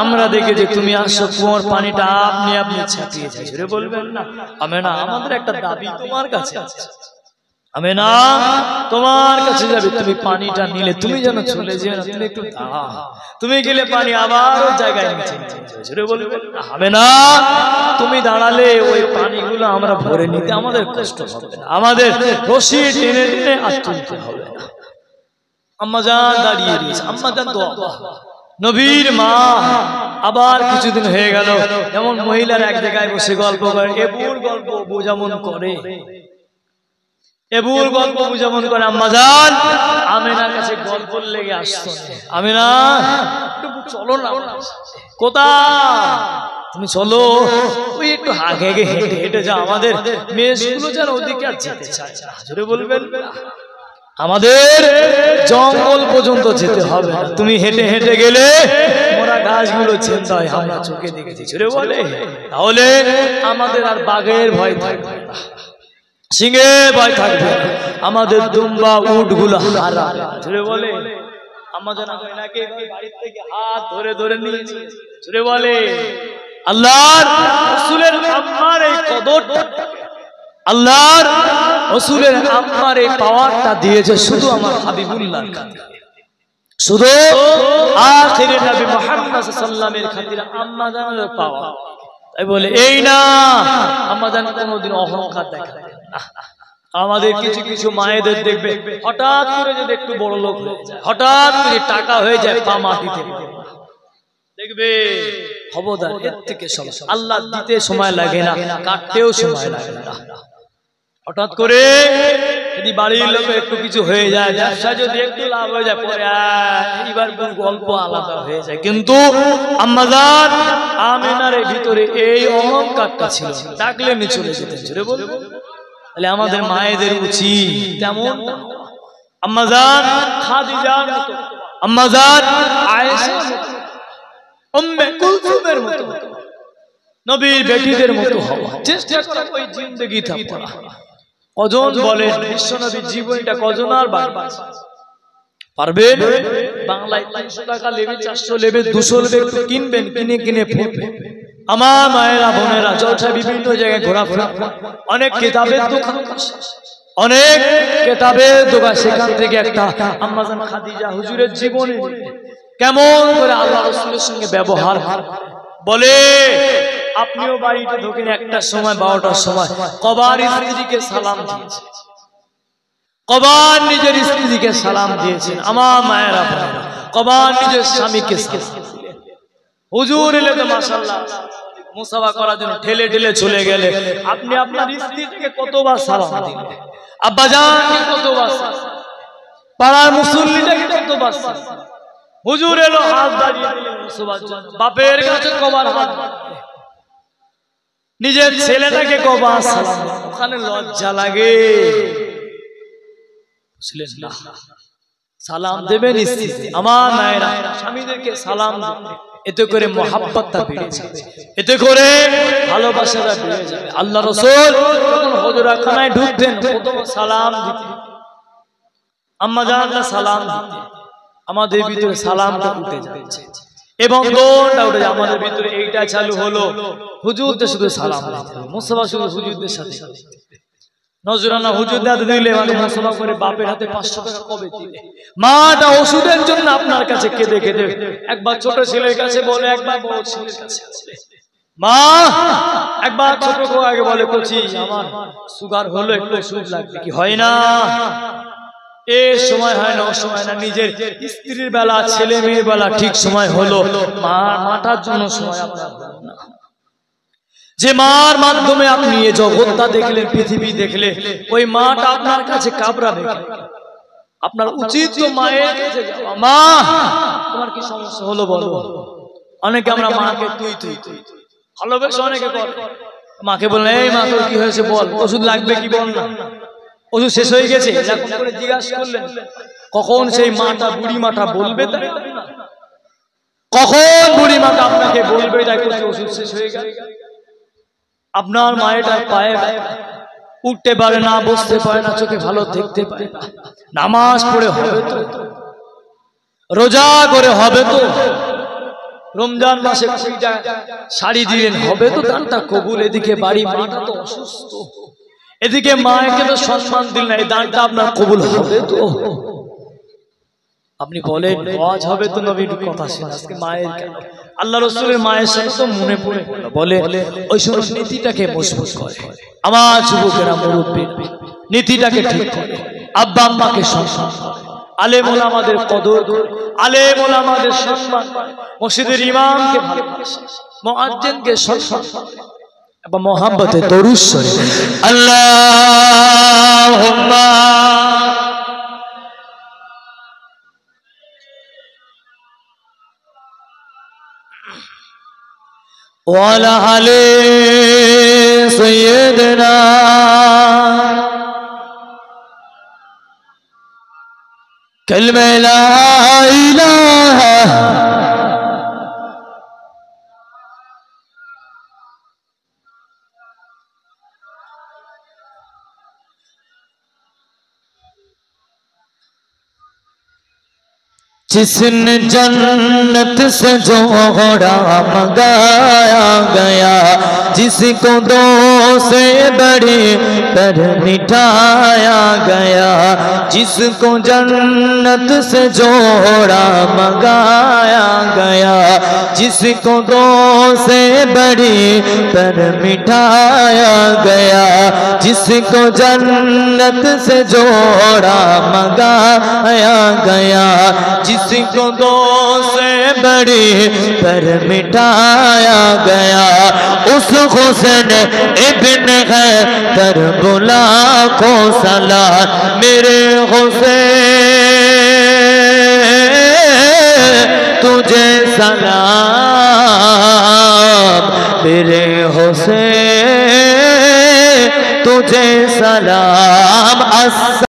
আমরা দেখি যে তুমি আসো, কুয়োর পানিটা আপনি আপনি ছাপিয়ে যায়। জোরে বলবেন না আমেনা আমাদের একটা দাবি তোমার কাছে আছে। আমেনা তোমার কাছে যাবে, তুমি পানিটা নিলে তুমি যেন চলে যেও না, তুমি একটু দাঁড়াও, তুমি গেলে পানি আবার জায়গায় নিচে জোরে বলবে আমেনা তুমি দাঁড়ালে ওই পানিগুলো আমরা ভরে নিতে আমাদের কষ্ট হবে না, আমাদের রশি টেনে টেনে আর তুলতে হবে না। আম্মা জান দাঁড়িয়ে দিয়েছে, আম্মা জান দোয়া নবীর মা। আবার কিছুদিন হয়ে গেল, যেমন মহিলার এক জায়গায় বসে গল্প করে, এবুর গল্প যেমন করে, এবুর গল্প যেমন করে আম্মা জান আমেনার কাছে গল্প লেগে আসতো। আমেনা চলো না, কোথায় তুমি চলো, ওই একটু আগে আগে হেঁটে হেঁটে যা, আমাদের মেয়েগুলো যেন ওদিকে আর যেতে চায় না। জোরে বলবেন আমাদের জঙ্গল পর্যন্ত যেতে হবে না, তুমি হেঁটে হেঁটে গেলে মোরা গাছগুলো চিন্তা হয়, আমরা চোখে দেখেছি। জোরে বলে তাহলে আমাদের আর বাঘের ভয় থাকবে না, সিংহে ভয় থাকবে, আমাদের দুম্বা উট গুলো হারা। জোরে বলে আম্মা জান আমিনাকে বাড়ি থেকে হাত ধরে ধরে নিয়ে জোরে বলে আল্লাহর রাসূলের আম্মার এই কদরটা, আল্লাহর রাসূলের আম্মার এই পাওয়ারটা দিয়েছে শুধু আমার হাবিবুল্লাহর খাতিরে, শুধু আখিরে নবী মুহাম্মদ সাল্লাল্লাহু আলাইহি ওয়াসাল্লামের খাতিরে আম্মা জানের পাওয়া। তাই বলে এই না আম্মা জান কোনোদিন অহংকার দেখাবে না। আমাদের কিছু কিছু মায়েদের দেখবে হঠাৎ করে যদি একটু বড় লোক হয়ে যায়, হঠাৎ করে টাকা হয়ে যায়, পা মাটিতে দেখবে খবরদার, এর থেকে সমস্যা। আল্লাহ দিতে সময় লাগে না, কাটতেও সময় লাগে না। হঠাৎ করে যদি বাড়ির লোকে একটু কিছু হয়ে যায়, ব্যবসা যদি একটু লাভ হয়ে যায়, পরে এইবার গল্প আলাদা হয়ে যায়। কিন্তু আম্মাজান আমিনার ভিতরে এই অহংকারটা ছিল, ডাকলে নি চলে যেতেন। জোরে বলবো তাহলে আমাদের মায়েদের উচিত তেমন আম্মাজান খাদিজার মতো, আম্মাজান আয়েশার মতো, উম্মে কুলসুমের মতো, নবীর বেটিদের মতো হওয়া চেষ্টা করা। ওই জিন্দেগি থাকা কজন বলেন বিশ্বনবীর জীবনটা কজন আর পারবেন? বাংলায় 300 টাকা লেবে, 400 লেবে, 200 লেবে কিনবেন, কিনে কিনে পড়বেন। আমার মায়েরা বোনেরা জলসা বিভিন্ন জায়গায় ঘোরাফেরা, অনেক কিতাবের দোকান, অনেক কিতাবের দোকান, সেখান থেকে একটা আম্মাজান খাদিজা হুজুরের জীবনে কেমন করে আল্লাহ রাসূলের সঙ্গে ব্যবহার বলে। আপনিও বাড়িতে ঢোকেন একটা সময় 12টার সময়, কবার স্ত্রীকে সালাম দিয়েছে, কবার নিজের স্ত্রীকে সালাম দিয়েছেন। আমার মায়েরা কবার নিজের স্বামীকে সালাম দিলেন। হুজুর এলে তো মাশাআল্লাহ মুসাফা করার জন্য ঠেলে ঠেলে চলে গেলে, আপনি আপনার স্ত্রীকে কতবার সালাম দিলেন, আব্বাজানকে কতবার সালাম, পাড়ার মুসল্লিটাকে কতবার সালাম। হুজুর এলো হাত বাড়িয়ে দিলেন মুসাফার জন্য, বাপের কাছে কবার হাত, নিজের ছেলেটাকে কবার সালাম, ওখানে লজ্জা লাগে। সালাম দেবেন স্ত্রী, আমার মায়েরা স্বামীদেরকে সালাম দেবেন, এতে করে মহাব্বতটা বেড়ে যাবে, এতে করে ভালোবাসাটা বেড়ে যাবে। আল্লাহ রাসূল যখন হুজরাখানায় ঢুকতেন প্রথম সালাম দিতেন, আম্মা জানরা সালাম দিতেন। আমাদের ভিতরে সালামটা উঠে যাচ্ছে এবং দোনটা উঠে যায়। আমাদের ভিতরে এইটা চালু হলো, হুজুরদের শুধু সালাম দিতে হবে, মুসাফা শুধু হুজুরদের সাথে, নজরানা হুজুর দাদা দিলে মানে মুসাফা করে বাপের হাতে 500 টাকা কবে দিলে। মাটা ওষুধের জন্য আপনার কাছে কেঁদে কেঁদে একবার ছোট ছেলের কাছে বলে, একবার বড় ছেলের কাছে বলে, মা একবার ছোট গো আগে বলে কচি আমার সুগার হলো, একটু ওষুধ লাগবে, কি হয় না? এ সময় হয় না, ও সময় না, নিজের স্ত্রীর বেলা, ছেলে মেয়ের বেলা ঠিক সময় হলো, মাটার জন্য সময় আপনার না। যে মার মাধ্যমে আপনি এই জগৎটা দেখলেন, পৃথিবী দেখলে, ওই মাটা আপনার কাছে কাবরাবে। আপনার উচিত তো মায়ের কাছে যাওয়া, মা তোমার কি সমস্যা হলো বলো। অনেকে আমরা মাকে তুই তুই তুই ভালোবেসে অনেকে করে, মাকে বললেন এই মা তোর কি হয়েছে বল, ওষুধ লাগবে কি বল না, ওষুধ শেষ হয়ে গেছে, এরকম করে জিজ্ঞাসা করলেন। কখন সেই মাটা, বুড়ি মাটা বলবে, তাই কখন বুড়ি মাটা আপনাকে বলবে তাই ওষুধ শেষ হয়ে গেছে। আপনার মায়ের পায়ে উঠতে পারে না, বসতে পারে না, চোখে ভালো দেখতে পারে না, নামাজ পড়ে হবে তো, রোজা করে হবে তো, রমজান মাসে শাড়ি দিলেন হবে তো, দানটা কবুল। এদিকে বাড়ি মাটা তো অসুস্থ, এদিকে মাকে তো সম্মান দিলেন, এই দানটা আপনার কবুল হবে তো। আপনি বলেন ওয়াজ হবে তো, নবীর কথা শুনে আজকে মায়ের কেন, আল্লাহ রাসূলের মায়ের সাথে তো মনে পড়ে বলে ওই সময় নীতিটাকে মজবুত করে। আমার যুবকেরা, মুরব্বীরা নীতিটাকে ঠিক করে, আব্বা আম্মাকে সম্মান করে, আলেম ওলামাদের কদর করে, আলেম ওলামাদের সম্মান করে, মসজিদের ইমামকে ভালোবাসে, মুয়াজ্জিনকে সম্মান করে এবং মহব্বতে দরুদ শরীফ আল্লাহুম্মা ওয়ালা আলে সাইয়্যিদিনা কালিমা লা ইলাহা जिसने जन्नत से जोड़ा मंगाया गया, जिसको दो से बड़े पर मिटाया गया, जिसको जन्नत से जोड़ा मंगाया गया, जिसको दो से बड़ी पर मिटाया गया, जिसको जन्नत से जोड़ा मंगाया गया, जिसको दो से बड़ी पर मिटाया गया, उस हुसैन इब्न है करबला को सलाम, मेरे हुसैन तुझे सलाम, मेरे हुसैन तुझे सलाम।